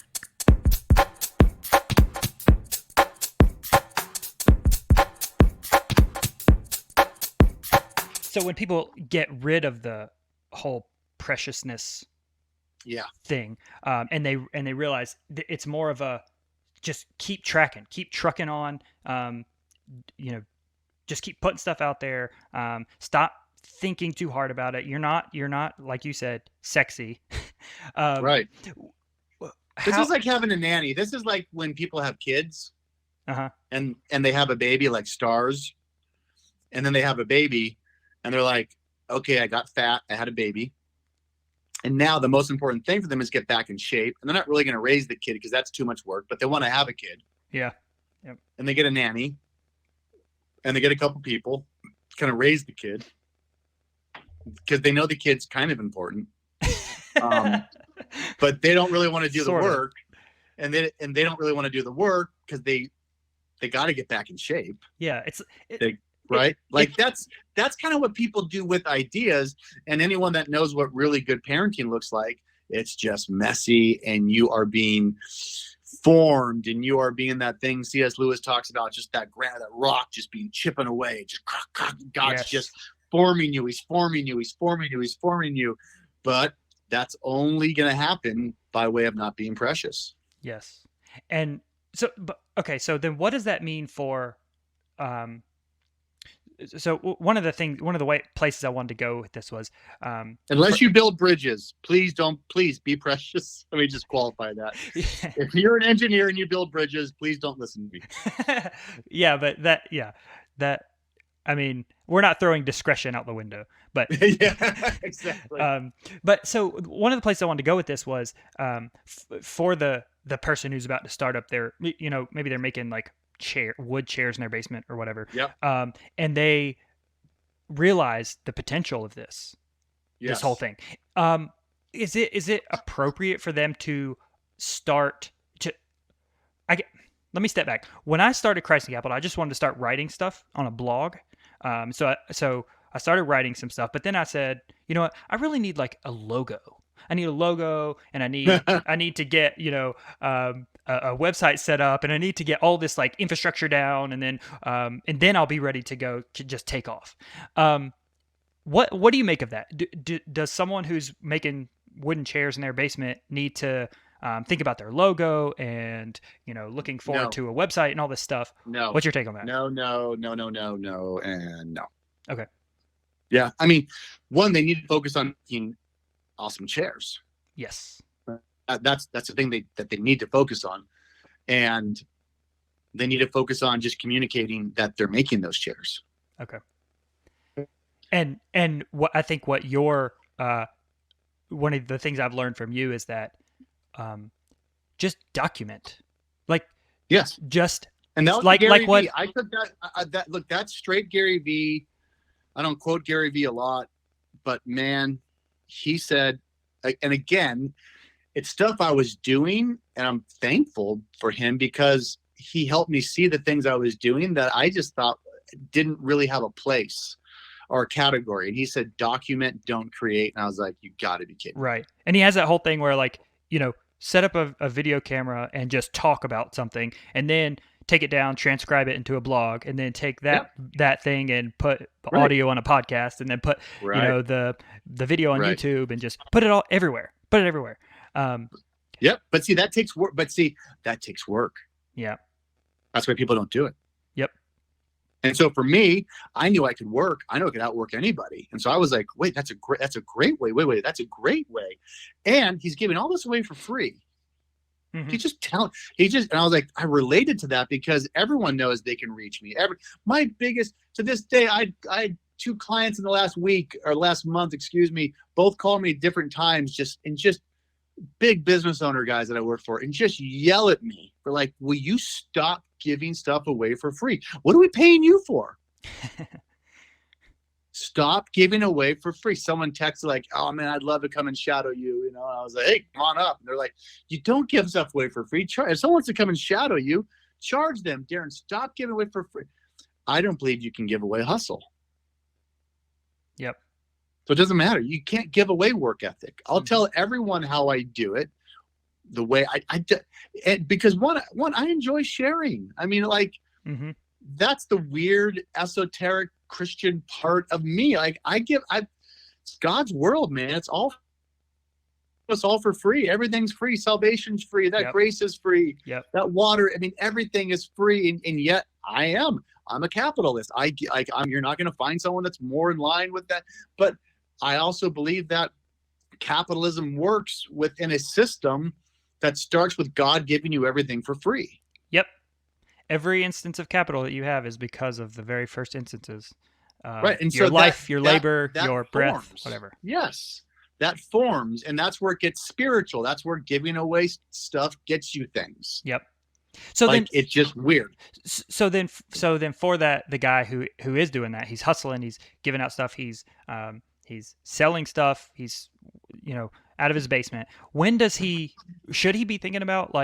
So when people get rid of the whole preciousness thing, and they realize it's more of a just keep trucking on, just keep putting stuff out there. Stop thinking too hard about it. You're not like you said, sexy. Right. This is like having a nanny. This is like when people have kids, and they have a baby like stars, and then they have a baby, and they're like, okay, I got fat, I had a baby, and now the most important thing for them is get back in shape. And they're not really going to raise the kid because that's too much work, but they want to have a kid. Yeah. Yep. And they get a nanny, and they get a couple people kind of raise the kid because they know the kid's kind of important. But they don't really want to do the work, and they don't really want to do the work because they got to get back in shape. Yeah, that's kind of what people do with ideas. And anyone that knows what really good parenting looks like, it's just messy, and you are being formed, and you are being that thing C.S. Lewis talks about, just that rock just being chipping away, just God's just forming you. He's forming you. He's forming you. He's forming you. But that's only going to happen by way of not being precious. Yes. And so, so then what does that mean for, so one of the places I wanted to go with this was, unless you build bridges, please be precious. Let me just qualify that. If you're an engineer and you build bridges, please don't listen to me. Yeah, but I mean, we're not throwing discretion out the window, but yeah, exactly. But so one of the places I wanted to go with this was, for the person who's about to start up their, maybe they're making like wood chairs in their basement or whatever. Yeah. And they realize the potential of this whole thing. Is it appropriate for them to start to, let me step back. When I started Christ in Capital, I just wanted to start writing stuff on a blog. So I started writing some stuff, but then I said, you know what? I really need like a logo. I need a logo, and I need to get, a website set up, and I need to get all this like infrastructure down, and then I'll be ready to go to just take off. What do you make of that? Does someone who's making wooden chairs in their basement need to think about their logo and, looking forward to a website and all this stuff. No. What's your take on that? No, and no. Okay. Yeah. I mean, one, they need to focus on making awesome chairs. Yes. That's the thing that they need to focus on. And they need to focus on just communicating that they're making those chairs. Okay. And what your one of the things I've learned from you is that just document. Yes. Just and that was like Gary what V. I took that look, that's straight Gary V. I don't quote Gary V a lot, but man, he said, and again, it's stuff I was doing, and I'm thankful for him because he helped me see the things I was doing that I just thought didn't really have a place or a category. And he said, document, don't create. And I was like, you got to be kidding. Right. And he has that whole thing where set up a video camera and just talk about something, and then take it down, transcribe it into a blog, and then take that thing and put audio on a podcast, and then put the video on YouTube, and just put it all everywhere. Put it everywhere. Yep. But see, that takes work. Yeah. That's why people don't do it. Yep. And so for me, I knew I could work. I know I could outwork anybody. And so I was like, wait, that's a great way. Wait, that's a great way. And he's giving all this away for free. Mm-hmm. And I was like, I related to that because everyone knows they can reach me. To this day, I had 2 clients in the last month, both called me at different times, just big business owner guys that I work for, and just yell at me for like, will you stop giving stuff away for free? What are we paying you for? Stop giving away for free. Someone texted like, oh man, I'd love to come and shadow you. And I was like, hey, come on up. And they're like, you don't give stuff away for free. If someone wants to come and shadow you, charge them. Darren, stop giving away for free. I don't believe you can give away hustle. Yep. So it doesn't matter. You can't give away work ethic. I'll tell everyone how I do it, the way I do, because one, I enjoy sharing. I mean, that's the weird esoteric Christian part of me. Like it's God's world, man. It's all for free. Everything's free. Salvation's free. That grace is free. Yep. That water. I mean, everything is free. And yet I'm a capitalist. You're not going to find someone that's more in line with that. But I also believe that capitalism works within a system that starts with God giving you everything for free. Yep. Every instance of capital that you have is because of the very first instances. Right. And your so life, your labor, your breath, forms. whatever. Yes. That forms. And that's where it gets spiritual. That's where giving away stuff gets you things. Yep. So then it's just weird. So then for that, the guy who is doing that, he's hustling, he's giving out stuff, he's selling stuff, he's, out of his basement. Should he be thinking about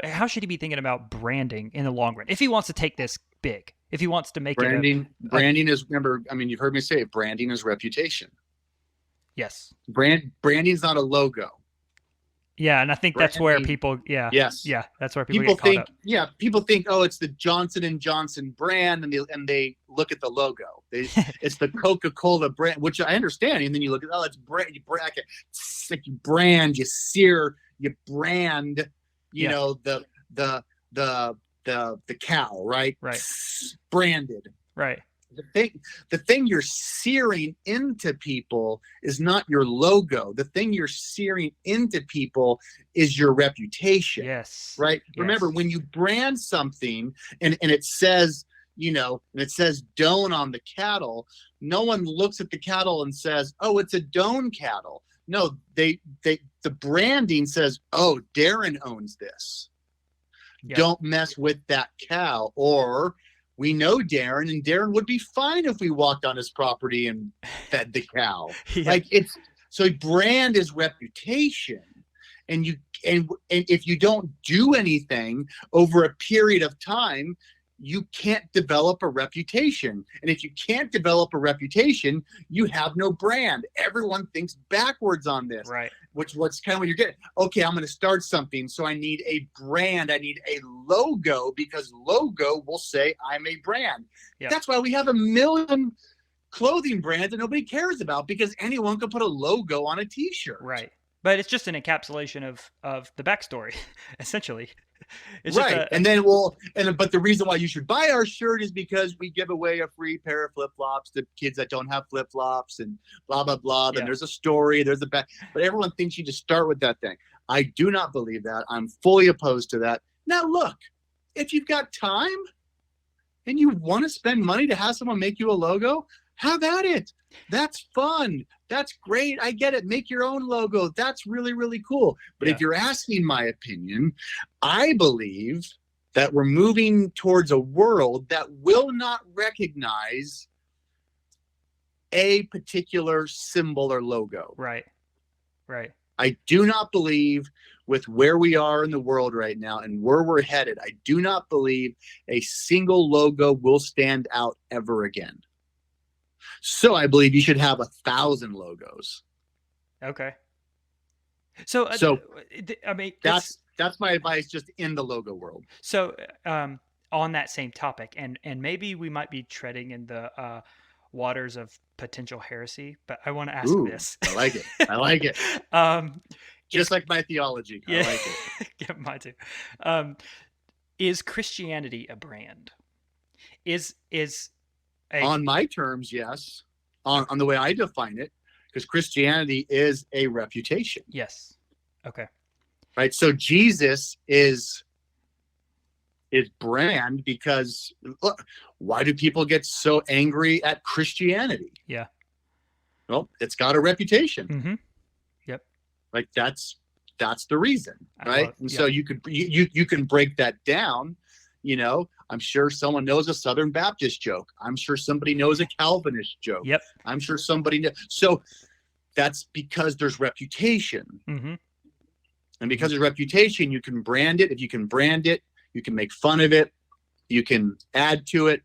how should he be thinking about branding in the long run? If he wants to take this big, if he wants to make branding is, remember, I mean, you've heard me say it, branding is reputation. Yes. Branding is not a logo. Yeah, and I think that's where people, that's where people get caught up. Yeah, people think, oh, it's the Johnson & Johnson brand, and they look at the logo. It's the Coca-Cola brand, which I understand. And then you look at, it's brand. It's like you brand, you sear, you brand. The cow, right? Right. Branded. Right. The thing you're searing into people is not your logo. The thing you're searing into people is your reputation. Yes. Right. Yes. Remember, when you brand something and it says, and it says Doane on the cattle, no one looks at the cattle and says, oh, it's a Doane cattle. No, the branding says, oh, Darren owns this. Yep. Don't mess with that cow. Or we know Darren, and Darren would be fine if we walked on his property and fed the cow. Yeah. So brand is reputation. And if you don't do anything over a period of time, you can't develop a reputation. And if you can't develop a reputation, you have no brand. Everyone thinks backwards on this. Right. What's kind of what you're getting. Okay, I'm going to start something. So I need a brand. I need a logo, because logo will say I'm a brand. Yep. That's why we have 1 million clothing brands that nobody cares about, because anyone can put a logo on a t-shirt. Right. But it's just an encapsulation of the backstory, essentially. It's right. But the reason why you should buy our shirt is because we give away a free pair of flip-flops to kids that don't have flip-flops and blah, blah, blah. Yeah. And there's a story, but everyone thinks you just start with that thing. I do not believe that. I'm fully opposed to that. Now, look, if you've got time and you want to spend money to have someone make you a logo, have at it. That's fun. That's great. I get it. Make your own logo. That's really, really cool. But if you're asking my opinion, I believe that we're moving towards a world that will not recognize a particular symbol or logo. Right. I do not believe, with where we are in the world right now and where we're headed, I do not believe a single logo will stand out ever again. So I believe you should have 1,000 logos. Okay. So I mean, that's my advice, just in the logo world. So on that same topic, and maybe we might be treading in the waters of potential heresy, but I want to ask this. I like it. I like it. Just like my theology. I like it. Yeah, mine too. Is Christianity a brand? On my terms, yes. On the way I define it, because Christianity is a reputation. Yes. Okay. Right. So Jesus is brand because look, why do people get so angry at Christianity? Yeah. Well, it's got a reputation. Mm-hmm. Yep. Like that's the reason, right? So you can break that down. You know, I'm sure someone knows a Southern Baptist joke. I'm sure somebody knows a Calvinist joke. Yep. I'm sure somebody knows. So that's because there's reputation. Mm-hmm. And because there's reputation, you can brand it. If you can brand it, you can make fun of it. You can add to it.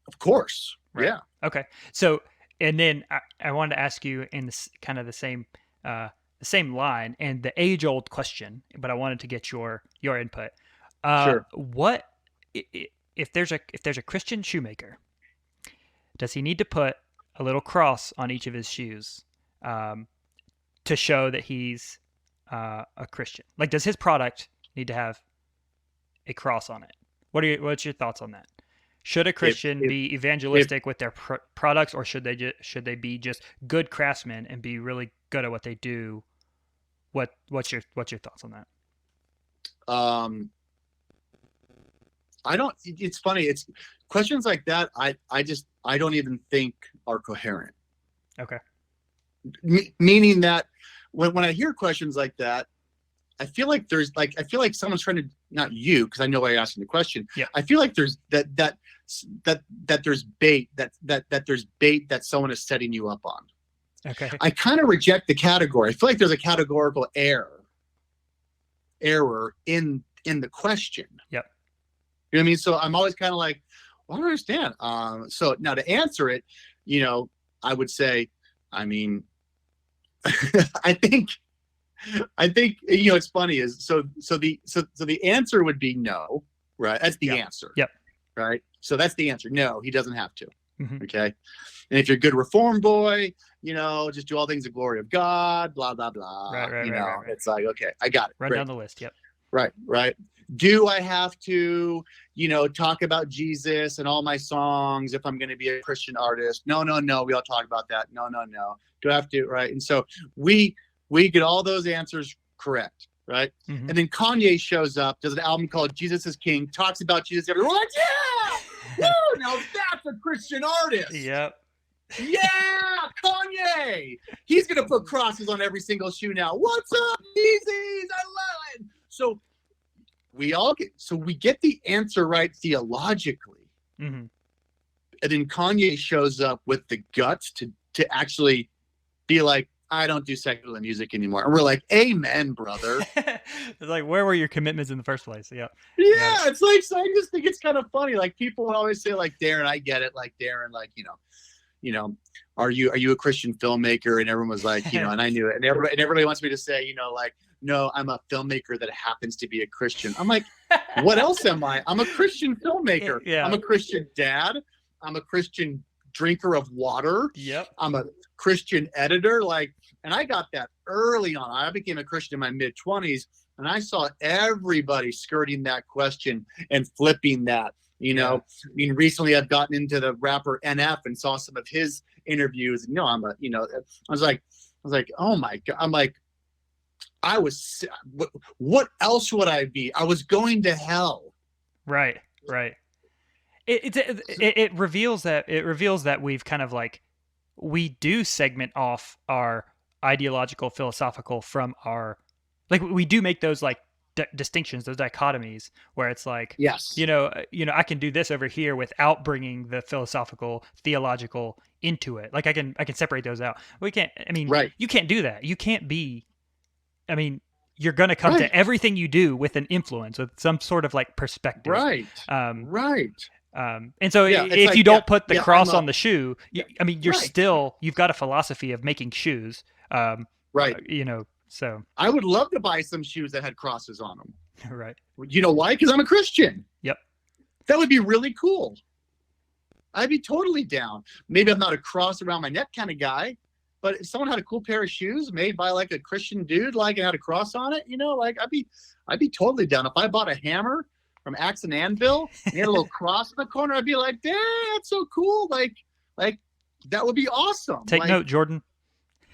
Of course. Right. Yeah. Okay. So, and then I wanted to ask you in this kind of the same line and the age-old question, but I wanted to get your input. Sure. What if there's a Christian shoemaker? Does he need to put a little cross on each of his shoes to show that he's a Christian? Like, does his product need to have a cross on it? What's your thoughts on that? Should a Christian be evangelistic with their products, or should they be just good craftsmen and be really good at what they do? What's your thoughts on that? It's funny. It's questions like that. I don't even think are coherent. Okay. Meaning that when I hear questions like that, I feel like someone's trying to, not you, because I know why you're asking the question. Yeah. I feel like there's that there's bait that someone is setting you up on. Okay. I kind of reject the category. I feel like there's a categorical error in the question. Yep. You know what I mean? So I'm always kind of like, well, I don't understand. So now to answer it, you know, I would say, I mean, I think, you know, it's funny is so the answer would be no, right? That's the answer. Yep. Right. So that's the answer. No, he doesn't have to. Mm-hmm. Okay. And if you're a good reform boy, you know, just do all things the glory of God, blah, blah, blah. Right. It's like, okay, I got it. Run down the list. Yep. Right. Do I have to, you know, talk about Jesus in all my songs if I'm going to be a Christian artist? No. We all talk about that. No. Do I have to? Right. And so we get all those answers correct. Right. Mm-hmm. And then Kanye shows up, does an album called Jesus is King, talks about Jesus everywhere. We're like, yeah, woo, now that's a Christian artist. Yep. Yeah, Kanye. He's going to put crosses on every single shoe now. What's up, Yeezys? I love it. So we get the answer right theologically. Mm-hmm. And then Kanye shows up with the guts to actually be like, I don't do secular music anymore. And we're like, amen, brother. It's like, where were your commitments in the first place? Yeah. Yeah, it's like, so I just think it's kind of funny. Like, people always say, like, Darren, I get it. Like, Darren, like, you know, are you a Christian filmmaker? And everyone was like, you know, and I knew it. And everybody wants me to say, you know, like, no, I'm a filmmaker that happens to be a Christian. I'm like, what else am I? I'm a Christian filmmaker. Yeah. I'm a Christian dad. I'm a Christian drinker of water. Yep. I'm a Christian editor. Like, and I got that early on. I became a Christian in my mid-20s, and I saw everybody skirting that question and flipping that. You know, I mean, recently I've gotten into the rapper NF and saw some of his interviews. And, I was like, oh my God. I'm like, what else would I be? I was going to hell. Right. It reveals that we've kind of like, we do segment off our ideological, philosophical from our, like, we do make those like distinctions, those dichotomies, where it's like, yes, I can do this over here without bringing the philosophical, theological into it. Like I can separate those out. We can't. I mean, right. You can't do that. You can't be. I mean, you're going to come to everything you do with an influence, with some sort of like perspective. Right. Right. And so if like, you don't put the cross on the shoe, I mean, you've got a philosophy of making shoes. Right. So I would love to buy some shoes that had crosses on them. Right. You know why? Because I'm a Christian. Yep. That would be really cool. I'd be totally down. Maybe I'm not a cross around my neck kind of guy, but if someone had a cool pair of shoes made by like a Christian dude, like, and had a cross on it, like I'd be totally down. If I bought a hammer from Axe and Anvil and had a little cross in the corner, I'd be like, dang, that's so cool. Like that would be awesome. Take note, Jordan.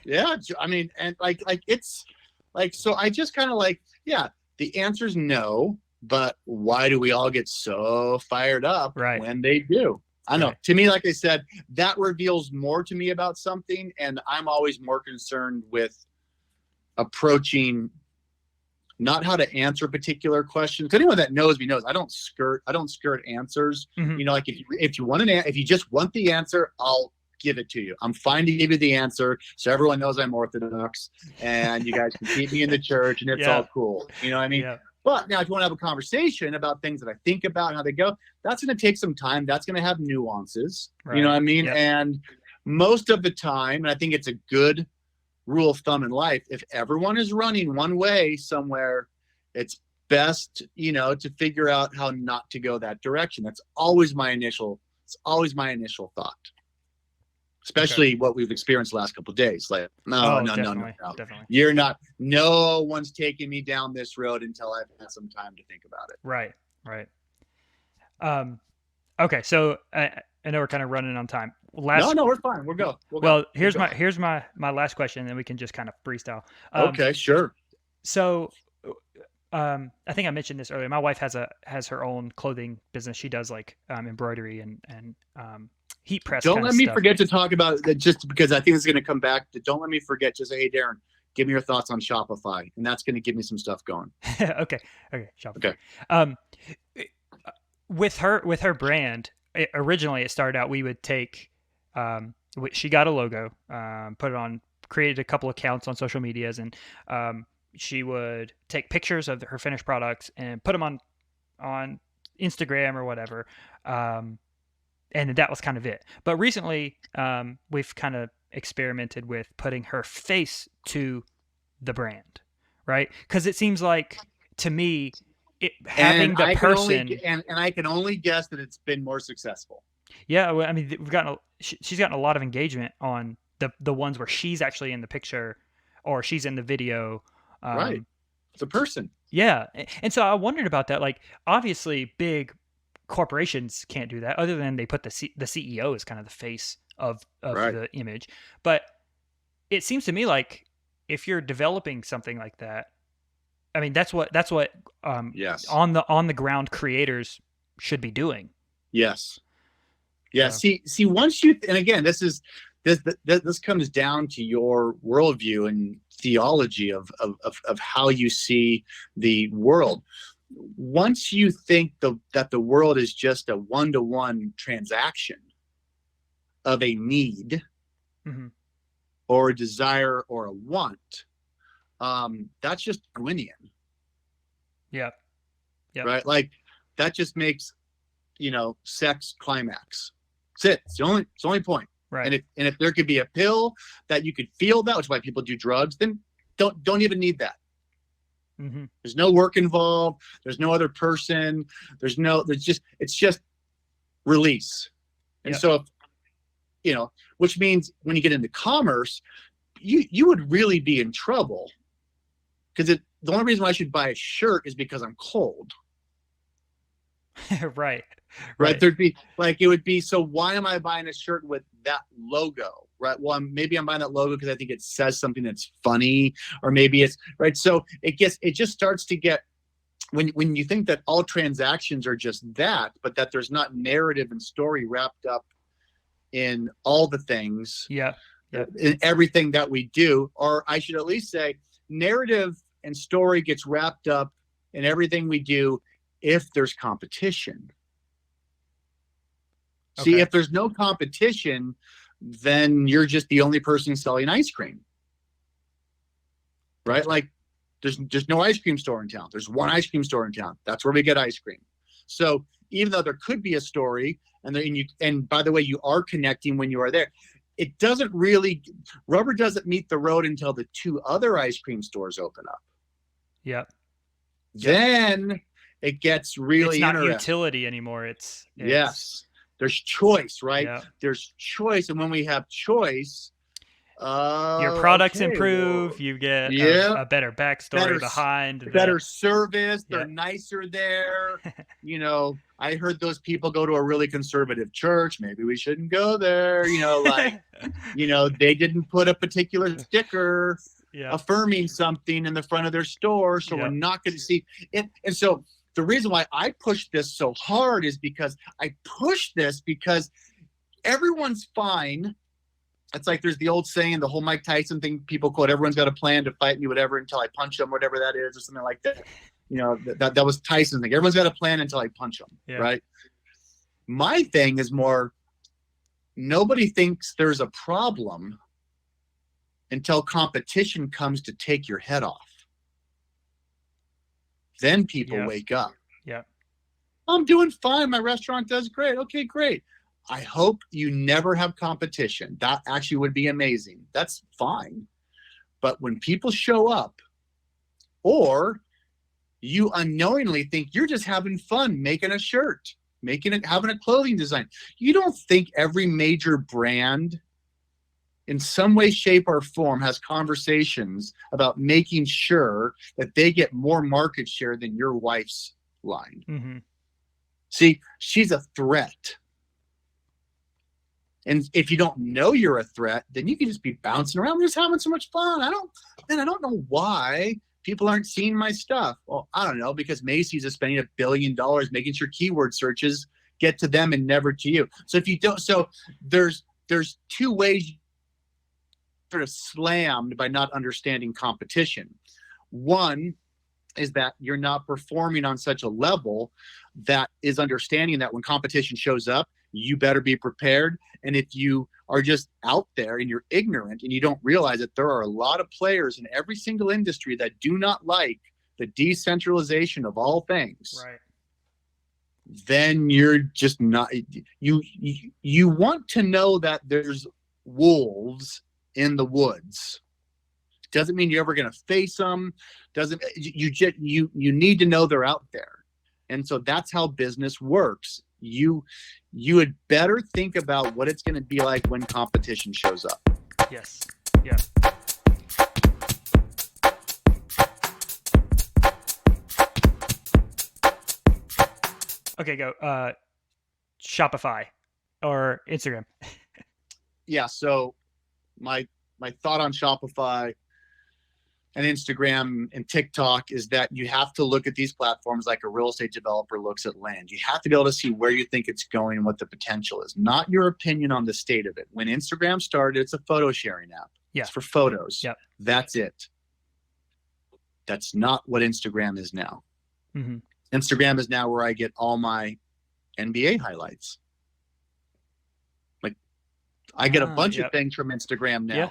Yeah, I mean, and like it's like, so I just kind of like, the answer is no, but why do we all get so fired up when they do? I know. To me, like I said, that reveals more to me about something, and I'm always more concerned with approaching not how to answer particular questions. Anyone that knows me knows I don't skirt answers. Mm-hmm. Like if you just want the answer, I'll give it to you. I'm fine to give you the answer, so everyone knows I'm Orthodox, and you guys can keep me in the church, and it's all cool. You know what I mean? Yeah. But now, if you want to have a conversation about things that I think about and how they go, that's going to take some time. That's going to have nuances. Right. You know what I mean? Yep. And most of the time, and I think it's a good rule of thumb in life, if everyone is running one way somewhere, it's best, to figure out how not to go that direction. It's always my initial thought. Especially what we've experienced the last couple of days. Like, no. Definitely. You're not. No one's taking me down this road until I've had some time to think about it. Right. Okay, so I know we're kind of running on time. No, we're fine. We'll go. Here's my last question, and then we can just kind of freestyle. Okay, sure. So, I think I mentioned this earlier. My wife has her own clothing business. She does like embroidery and heat press. Don't let me forget to talk about it, just because I think it's going to come back. Don't let me forget. Just say, hey, Darren, give me your thoughts on Shopify, and that's going to give me some stuff going. Okay, Shopify. Okay. With her brand, originally it started out we would take. She got a logo, put it on, created a couple accounts on social medias, and she would take pictures of her finished products and put them on Instagram or whatever. And that was kind of it. But recently, we've kind of experimented with putting her face to the brand, right? Because it seems like, to me, having the person... And I can only guess that it's been more successful. Yeah, well, I mean, she's gotten a lot of engagement on the ones where she's actually in the picture or she's in the video. Right. It's a person. Yeah. And so I wondered about that. Like, obviously, big corporations can't do that, other than they put the CEO as kind of the face of the image. But it seems to me like if you're developing something like that, I mean, that's what yes, on the ground creators should be doing. Yes. Yeah. So. See, once you, and again, this comes down to your worldview and theology of how you see the world. Once you think that the world is just a one-to-one transaction of a need mm-hmm. or a desire or a want, that's just Darwinian. Yeah. Right. Like that just makes, sex climax. That's it. It's the only point. Right. And if there could be a pill that you could feel that, which is why people do drugs, then don't even need that. Mm-hmm. There's no work involved. There's no other person. It's just release. And so which means when you get into commerce, you would really be in trouble, because the only reason why I should buy a shirt is because I'm cold. Right. There'd be it would be, so why am I buying a shirt with that logo? Right. Well, maybe I'm buying that logo because I think it says something that's funny, or maybe it's right. So it just starts to get, when you think that all transactions are just that, but that there's not narrative and story wrapped up in all the things, in everything that we do, or I should at least say narrative and story gets wrapped up in everything we do if there's competition. Okay. See, if there's no competition, then you're just the only person selling ice cream, right? Like there's no ice cream store in town. There's one ice cream store in town. That's where we get ice cream. So even though there could be a story, and by the way, you are connecting when you are there, it doesn't really, rubber doesn't meet the road until the 2 other ice cream stores open up. Yep. Then it gets really interesting. It's not interesting. utility anymore. It's yes. There's choice, right? Yeah. There's choice, and when we have choice, your products improve. You get a better backstory behind. Better service. They're nicer there. I heard those people go to a really conservative church. Maybe we shouldn't go there. They didn't put a particular sticker affirming something in the front of their store, so we're not going to see it. And so the reason why I push this so hard is because everyone's fine. It's like there's the old saying, the whole Mike Tyson thing people quote, everyone's got a plan to fight me, whatever, until I punch them, whatever that is, or something like that. That was Tyson's thing. Everyone's got a plan until I punch them, right? My thing is more, nobody thinks there's a problem until competition comes to take your head off. Then people wake up. Yeah. I'm doing fine. My restaurant does great. Okay, great. I hope you never have competition. That actually would be amazing. That's fine. But when people show up, or you unknowingly think you're just having fun making a shirt, having a clothing design. You don't think every major brand in some way, shape, or form has conversations about making sure that they get more market share than your wife's line. Mm-hmm. See, she's a threat. And if you don't know you're a threat, then you can just be bouncing around. We're just having so much fun. I don't know why people aren't seeing my stuff. Well, I don't know, because Macy's is spending $1 billion making sure keyword searches get to them and never to you. So if you don't, there's 2 ways sort of slammed by not understanding competition. One is that you're not performing on such a level that is understanding that when competition shows up, you better be prepared. And if you are just out there and you're ignorant and you don't realize that there are a lot of players in every single industry that do not like the decentralization of all things, right, then you're just not, you want to know that there's wolves in the woods. Doesn't mean you're ever going to face them. You need to know they're out there. And so that's how business works. You had better think about what it's going to be like when competition shows up. Yes. Yeah. Okay, go. Shopify or Instagram. Yeah. So my thought on Shopify and Instagram and TikTok is that you have to look at these platforms like a real estate developer looks at land. You have to be able to see where you think it's going and what the potential is, not your opinion on the state of it. When Instagram started, it's a photo sharing app. Yeah. It's for photos. Yep. That's it. That's not what Instagram is now. Mm-hmm. Instagram is now where I get all my NBA highlights. Like I get a bunch of things from Instagram now. Yeah.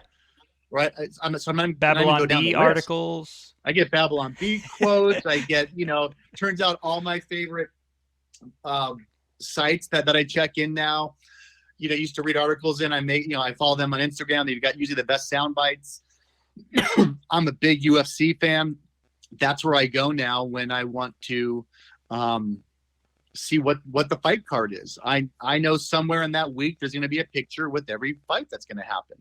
Right. I'm Babylon Bee articles. I get Babylon Bee quotes. I get, turns out all my favorite sites that I check in now, used to read articles in. I follow them on Instagram. They've got usually the best sound bites. I'm a big UFC fan. That's where I go now when I want to see what the fight card is. I know somewhere in that week there's going to be a picture with every fight that's going to happen.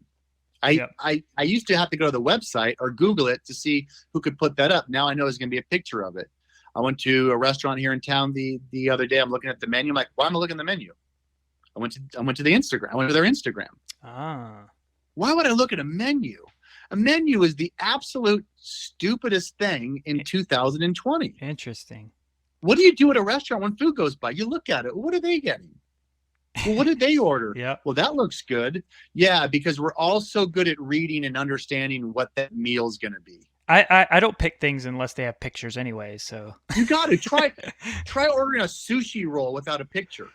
I used to have to go to the website or Google it to see who could put that up. Now I know there's going to be a picture of it. I went to a restaurant here in town the other day. I'm looking at the menu. I'm like, why am I looking at the menu? I went to the Instagram. I went to their Instagram. Why would I look at a menu? A menu is the absolute stupidest thing in 2020. Interesting. What do you do at a restaurant when food goes by? You look at it. What are they getting? Well, what did they order? Yeah. Well, that looks good. Yeah, because we're all so good at reading and understanding what that meal's going to be. I don't pick things unless they have pictures anyway. So you got to try ordering a sushi roll without a picture.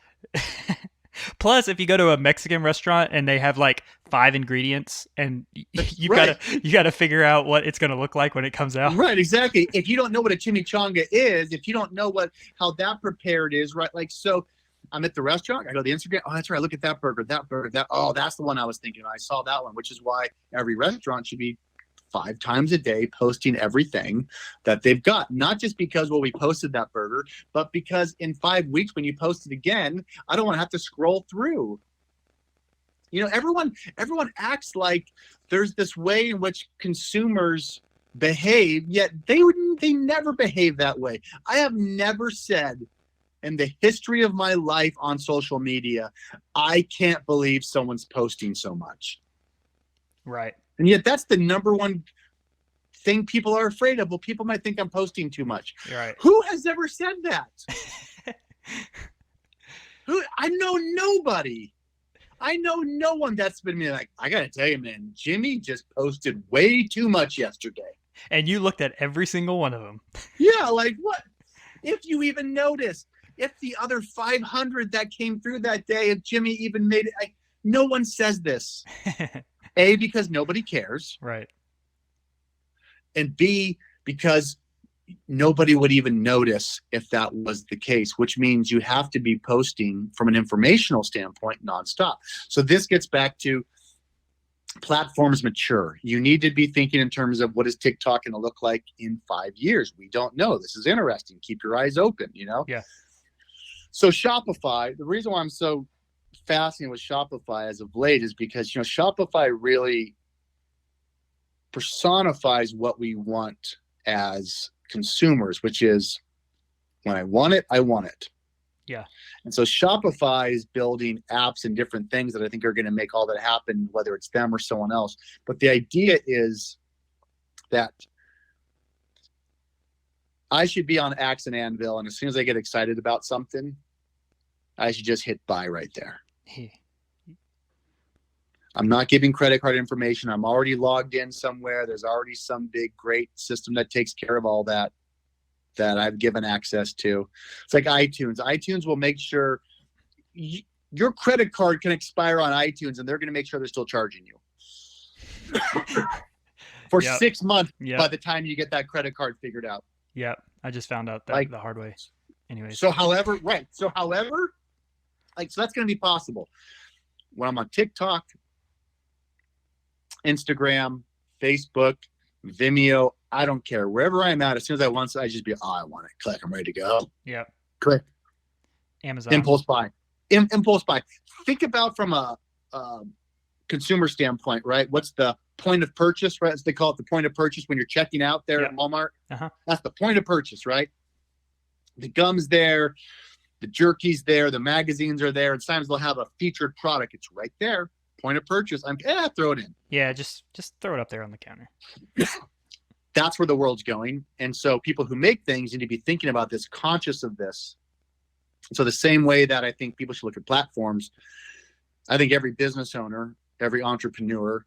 Plus, if you go to a Mexican restaurant and they have like 5 ingredients, and you gotta figure out what it's gonna look like when it comes out. Right, exactly. If you don't know what a chimichanga is, if you don't know how that prepared is, right? Like, so I'm at the restaurant, I go to the Instagram, oh, that's right, look at that burger, oh, that's the one I was thinking of. I saw that one, which is why every restaurant should be 5 times a day posting everything that they've got. Not just because, well, we posted that burger, but because in 5 weeks when you post it again, I don't want to have to scroll through. You know, everyone acts like there's this way in which consumers behave, yet they never behave that way. I have never said in the history of my life on social media, I can't believe someone's posting so much. Right. And yet that's the number one thing people are afraid of. Well, people might think I'm posting too much. Right. Who has ever said that? I know nobody. I know no one that's been me like, I got to tell you, man, Jimmy just posted way too much yesterday. And you looked at every single one of them. Yeah, like what? If you even noticed, if the other 500 that came through that day, if Jimmy even made it, no one says this. A, because nobody cares. Right. And B, because nobody would even notice if that was the case, which means you have to be posting from an informational standpoint nonstop. So this gets back to platforms mature. You need to be thinking in terms of what is TikTok going to look like in 5 years. We don't know. This is interesting. Keep your eyes open, you know? Yeah. So Shopify, the reason why I'm so fascinated with Shopify as of late is because, you know, Shopify really personifies what we want as consumers, which is when I want it, I want it. Yeah. And so Shopify is building apps and different things that I think are going to make all that happen, whether it's them or someone else. But the idea is that I should be on Axe and Anvil, and as soon as I get excited about something, I should just hit buy right there. I'm not giving credit card information. I'm already logged in somewhere. There's already some big, great system that takes care of all that I've given access to. It's like iTunes. iTunes will make sure your credit card can expire on iTunes, and they're going to make sure they're still charging you for 6 months by the time you get that credit card figured out. Yeah, I just found out that the hard way. Anyways. So however, so that's going to be possible. When I'm on TikTok, Instagram, Facebook, Vimeo, I don't care. Wherever I'm at, as soon as I want, I just be, I want it. Click, I'm ready to go. Yeah. Click. Amazon. Impulse buy. Impulse buy. Think about from a consumer standpoint, right? What's the point of purchase, right? As they call it, the point of purchase when you're checking out there at Walmart. Uh-huh. That's the point of purchase, right? The gum's there, the jerky's there, the magazines are there, and sometimes they'll have a featured product. It's right there. Point of purchase. Throw it in. Yeah, just throw it up there on the counter. That's where the world's going. And so people who make things need to be thinking about this, conscious of this. So the same way that I think people should look at platforms, I think every business owner, every entrepreneur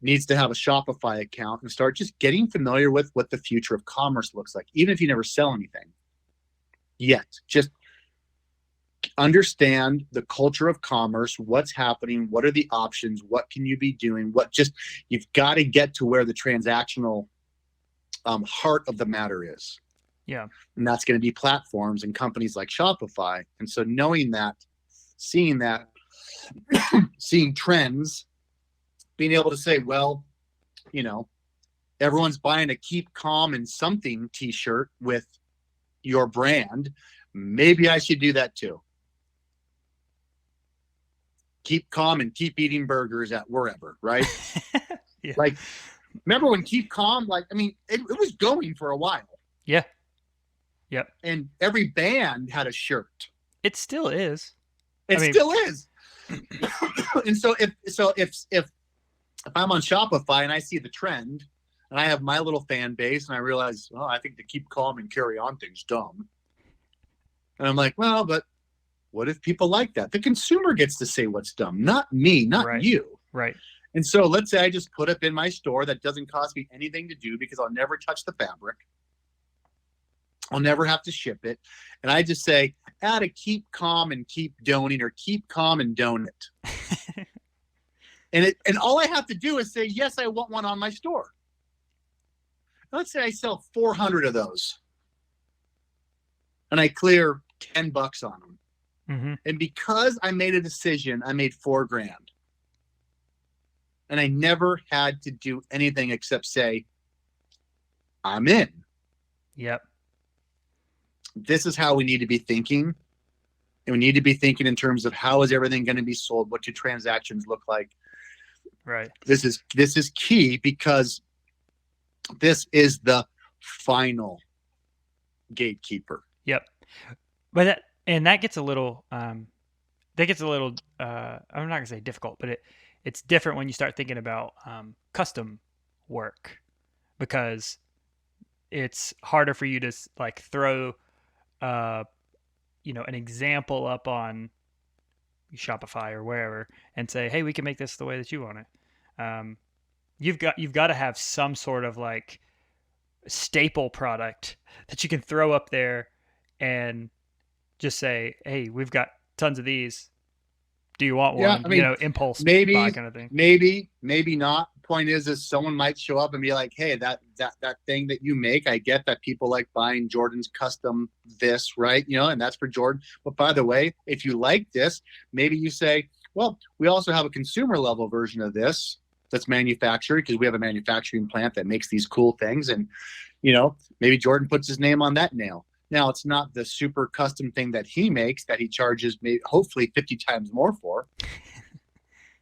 needs to have a Shopify account and start just getting familiar with what the future of commerce looks like, even if you never sell anything yet. Just understand the culture of commerce, what's happening, what are the options, what can you be doing, you've got to get to where the transactional heart of the matter is. Yeah. And that's going to be platforms and companies like Shopify. And so knowing that, seeing trends, being able to say, well, you know, everyone's buying a Keep Calm and Something t-shirt with your brand. maybe I should do that too. Keep calm and keep eating burgers at wherever, right? Yeah. Like, remember when Keep Calm, like, I mean, it was going for a while. Yeah. Yep. And every band had a shirt. It still is. It still is. And so if I'm on Shopify and I see the trend and I have my little fan base and I realize, oh, I think the keep calm and carry on thing's dumb. And I'm like, well, but what if people like that? The consumer gets to say what's dumb, not me, not you. Right. And so let's say I just put up in my store that doesn't cost me anything to do because I'll never touch the fabric. I'll never have to ship it. And I just say, add a keep calm and keep doning, or keep calm and donut. And all I have to do is say, yes, I want one on my store. Let's say I sell 400 of those. And I clear $10 on them. Mm-hmm. And because I made a decision, I made $4,000. And I never had to do anything except say, I'm in. Yep. This is how we need to be thinking. And we need to be thinking in terms of how is everything going to be sold? What do transactions look like? Right. This is key, because this is the final gatekeeper. Yep. But that gets a little I'm not gonna say difficult, but it's different when you start thinking about custom work, because it's harder for you to like throw an example up on Shopify or wherever and say, hey, we can make this the way that you want it. You've got to have some sort of like staple product that you can throw up there and just say, hey, we've got tons of these. Do you want one? Yeah, I mean, impulse maybe, buy kind of thing. Maybe not. Point is someone might show up and be like, hey, that thing that you make, I get that people like buying Jordan's custom this, right? And that's for Jordan. But by the way, if you like this, maybe you say, well, we also have a consumer level version of this that's manufactured, because we have a manufacturing plant that makes these cool things. And, maybe Jordan puts his name on that nail. Now, it's not the super custom thing that he makes that he charges hopefully 50 times more for.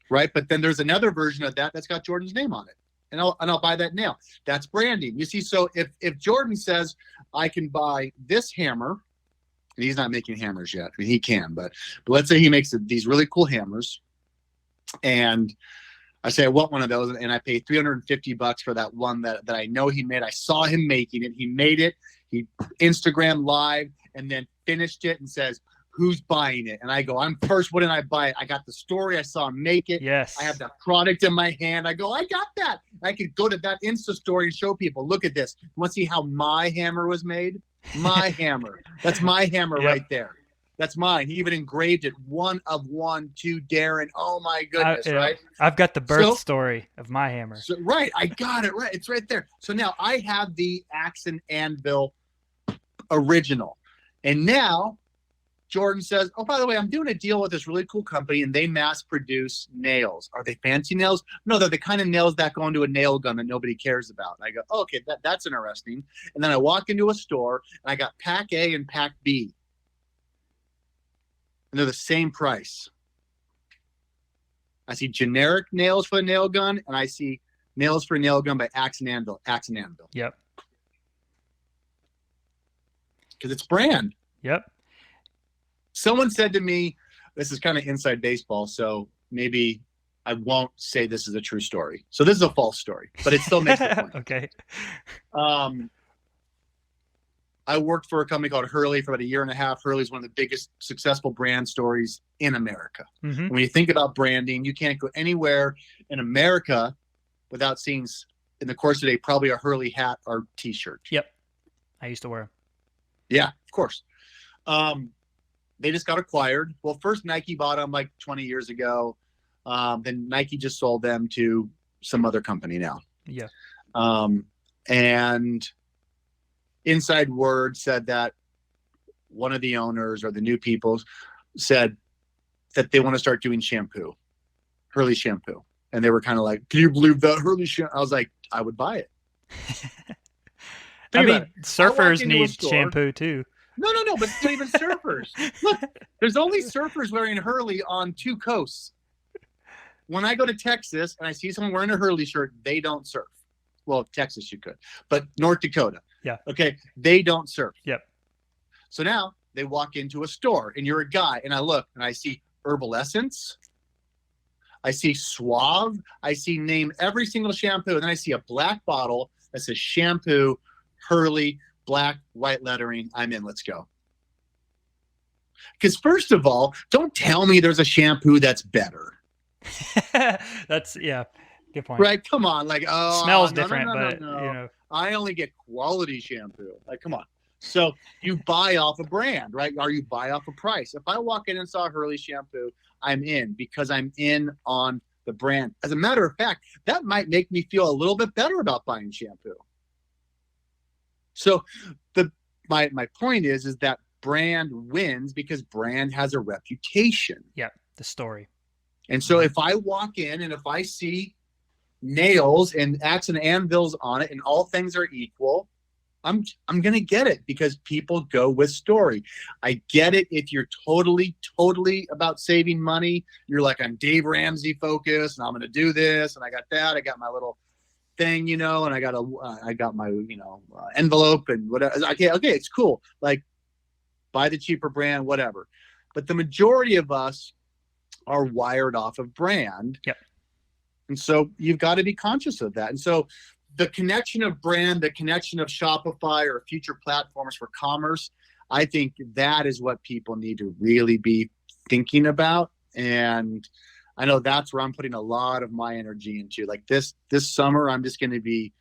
Right. But then there's another version of that that's got Jordan's name on it. And I'll buy that nail. That's branding. You see, so if Jordan says I can buy this hammer, and he's not making hammers yet. I mean, he can, but let's say he makes these really cool hammers, and I say I want one of those, and I pay $350 for that one that I know he made. I saw him making it. He made it. He Instagram live and then finished it and says, who's buying it? And I go, I'm first. What did I buy? I got the story. I saw him make it. Yes. I have that product in my hand. I go, I got that. I could go to that Insta story and show people, look at this. You want to see how my hammer was made? My hammer. That's my hammer right there. That's mine. He even engraved it. 1 of 1 to Darren. Oh my goodness, right? I've got the birth story of my hammer. So, right. I got it right. It's right there. So now I have the Axe and Anvil original. And now Jordan says, oh, by the way, I'm doing a deal with this really cool company, and they mass produce nails. Are they fancy nails? No, they're the kind of nails that go into a nail gun that nobody cares about. And I go, oh, okay, that's interesting. And then I walk into a store, and I got pack A and pack B. And they're the same price. I see generic nails for a nail gun, and I see nails for a nail gun by Axe and Anvil. Axe and Anvil. Yep. Because it's brand. Yep. Someone said to me, this is kind of inside baseball, so maybe I won't say this is a true story. So this is a false story, but it still makes the point. Okay. I worked for a company called Hurley for about 1.5 years. Hurley is one of the biggest successful brand stories in America. Mm-hmm. When you think about branding, you can't go anywhere in America without seeing, in the course of the day, probably a Hurley hat or T-shirt. Yep. I used to wear them. Yeah, of course. They just got acquired. Well, first Nike bought them like 20 years ago. Then Nike just sold them to some other company now. Yeah. And inside word said that one of the owners or the new people said that they want to start doing shampoo, Hurley shampoo. And they were kind of like, can you believe that Hurley shampoo? I was like, I would buy it. I mean, surfers need shampoo too. No, but it's not even surfers. Look, there's only surfers wearing Hurley on 2 coasts. When I go to Texas and I see someone wearing a Hurley shirt, they don't surf. Well, Texas you could, but North Dakota. Yeah. Okay, they don't surf. Yep. So now they walk into a store and you're a guy and I look and I see Herbal Essence. I see Suave. I see name every single shampoo. And then I see a black bottle that says shampoo, Hurley, black, white lettering. I'm in. Let's go. Because first of all, don't tell me there's a shampoo that's better. That's, yeah, good point. Right? Come on. Like, oh, smells no, different, but no. you know. I only get quality shampoo. Like, come on. So you buy off a brand, right? Or you buy off a price. If I walk in and saw Hurley shampoo, I'm in because I'm in on the brand. As a matter of fact, that might make me feel a little bit better about buying shampoo. So my point is that brand wins because brand has a reputation. Yeah, the story. And so if I walk in and if I see nails and axe and anvils on it and all things are equal, I'm going to get it because people go with story. I get it if you're totally about saving money. You're like, I'm Dave Ramsey focused and I'm going to do this and I got that. I got my little thing, you know, and I got my, you know, envelope and whatever. Okay, it's cool. Like, buy the cheaper brand, whatever. But the majority of us are wired off of brand. Yep. And so you've got to be conscious of that. And so the connection of brand, the connection of Shopify or future platforms for commerce, I think that is what people need to really be thinking about. And I know that's where I'm putting a lot of my energy into. Like this summer, I'm just going to be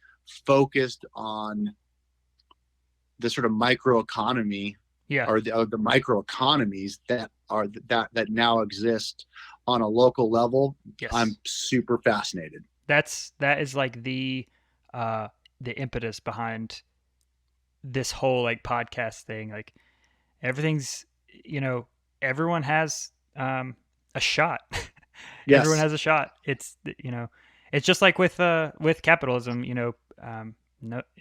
focused on the sort of microeconomy, or the microeconomies that now exist on a local level. Yes. I'm super fascinated. That is like the impetus behind this whole like podcast thing. Like everything's, you know, everyone has a shot. Yes. Everyone has a shot. It's, you know, it's just like with capitalism, you know,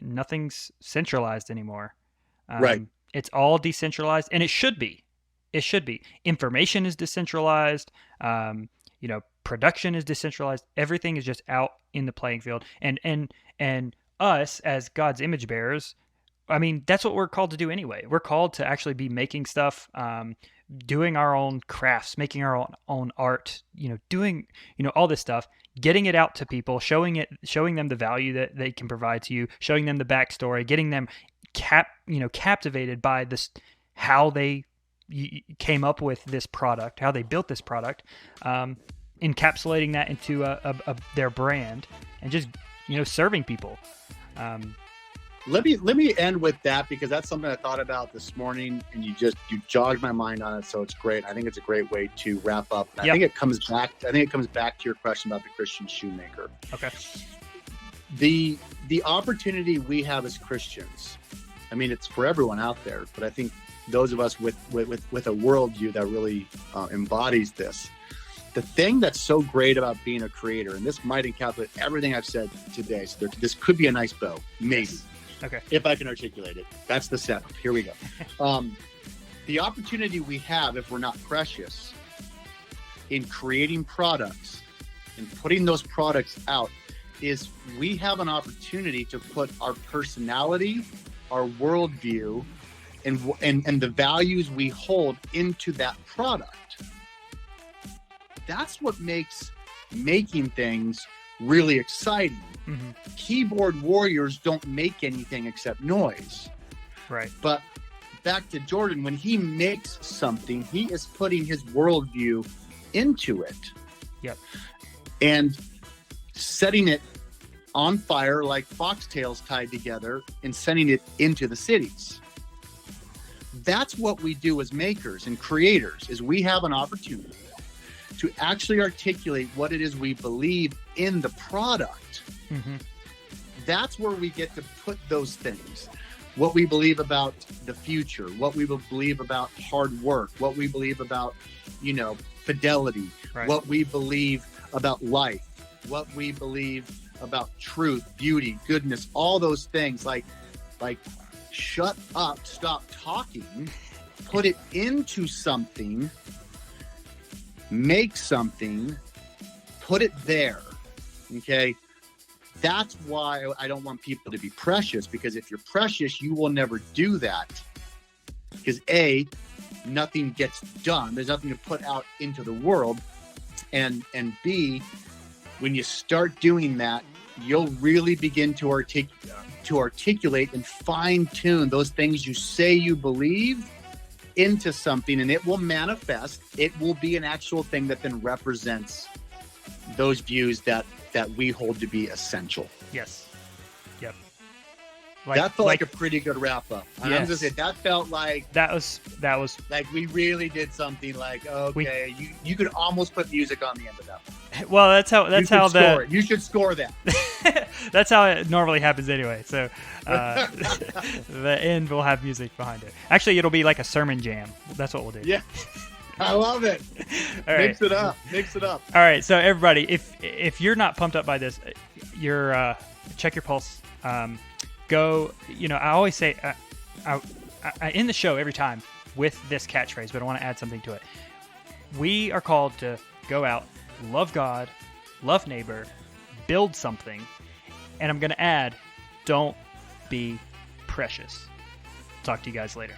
nothing's centralized anymore. Right. It's all decentralized, and it should be. It should be. Information is decentralized. You know, production is decentralized. Everything is just out in the playing field. And us as God's image bearers, I mean, that's what we're called to do anyway. We're called to actually be making stuff, doing our own crafts, making our own art, you know, doing, you know, all this stuff, getting it out to people, showing them the value that they can provide to you, showing them the backstory, getting them captivated by this, how they came up with this product, how they built this product, encapsulating that into their brand, and just, you know, serving people. Let me end with that, because that's something I thought about this morning, and you jogged my mind on it. So it's great. I think it's a great way to wrap up. And I think it comes back to your question about the Christian shoemaker. Okay. The opportunity we have as Christians, I mean, it's for everyone out there, but I think those of us with a worldview that really embodies this. The thing that's so great about being a creator, and this might encapsulate everything I've said today, so this could be a nice bow, maybe. Okay. If I can articulate it. That's the setup. Here we go. The opportunity we have, if we're not precious, in creating products and putting those products out, is we have an opportunity to put our personality, our worldview, and the values we hold into that product. That's what makes making things really exciting. Mm-hmm. Keyboard warriors don't make anything except noise. Right. But back to Jordan, when he makes something, he is putting his worldview into it. Yep. And setting it on fire like foxtails tied together and sending it into the cities. That's what we do as makers and creators, is we have an opportunity to actually articulate what it is we believe in the product. Mm-hmm. That's where we get to put those things. What we believe about the future, what we believe about hard work, what we believe about, you know, fidelity, right. What we believe about life, what we believe about truth, beauty, goodness, all those things like shut up, stop talking, put it into something, make something, put it there. Okay? That's why I don't want people to be precious, because if you're precious, you will never do that. Because A, nothing gets done. There's nothing to put out into the world. And B, when you start doing that, you'll really begin to articulate and fine-tune those things you say you believe into something, and it will manifest. It will be an actual thing that then represents those views that we hold to be essential. Yes. Yep. That felt like a pretty good wrap up. Yes. I'm gonna say that felt like that was like we really did something. Like, okay, you could almost put music on the end of that one. Well, you should score that. That's how it normally happens anyway. So the end will have music behind it. Actually, it'll be like a sermon jam. That's what we'll do. Yeah. I love it. All right. Mix it up. Mix it up. All right. So everybody, if you're not pumped up by this, you're check your pulse. Go. I always say I end the show every time with this catchphrase, but I want to add something to it. We are called to go out, love God, love neighbor, build something, and I'm going to add, don't be precious. Talk to you guys later.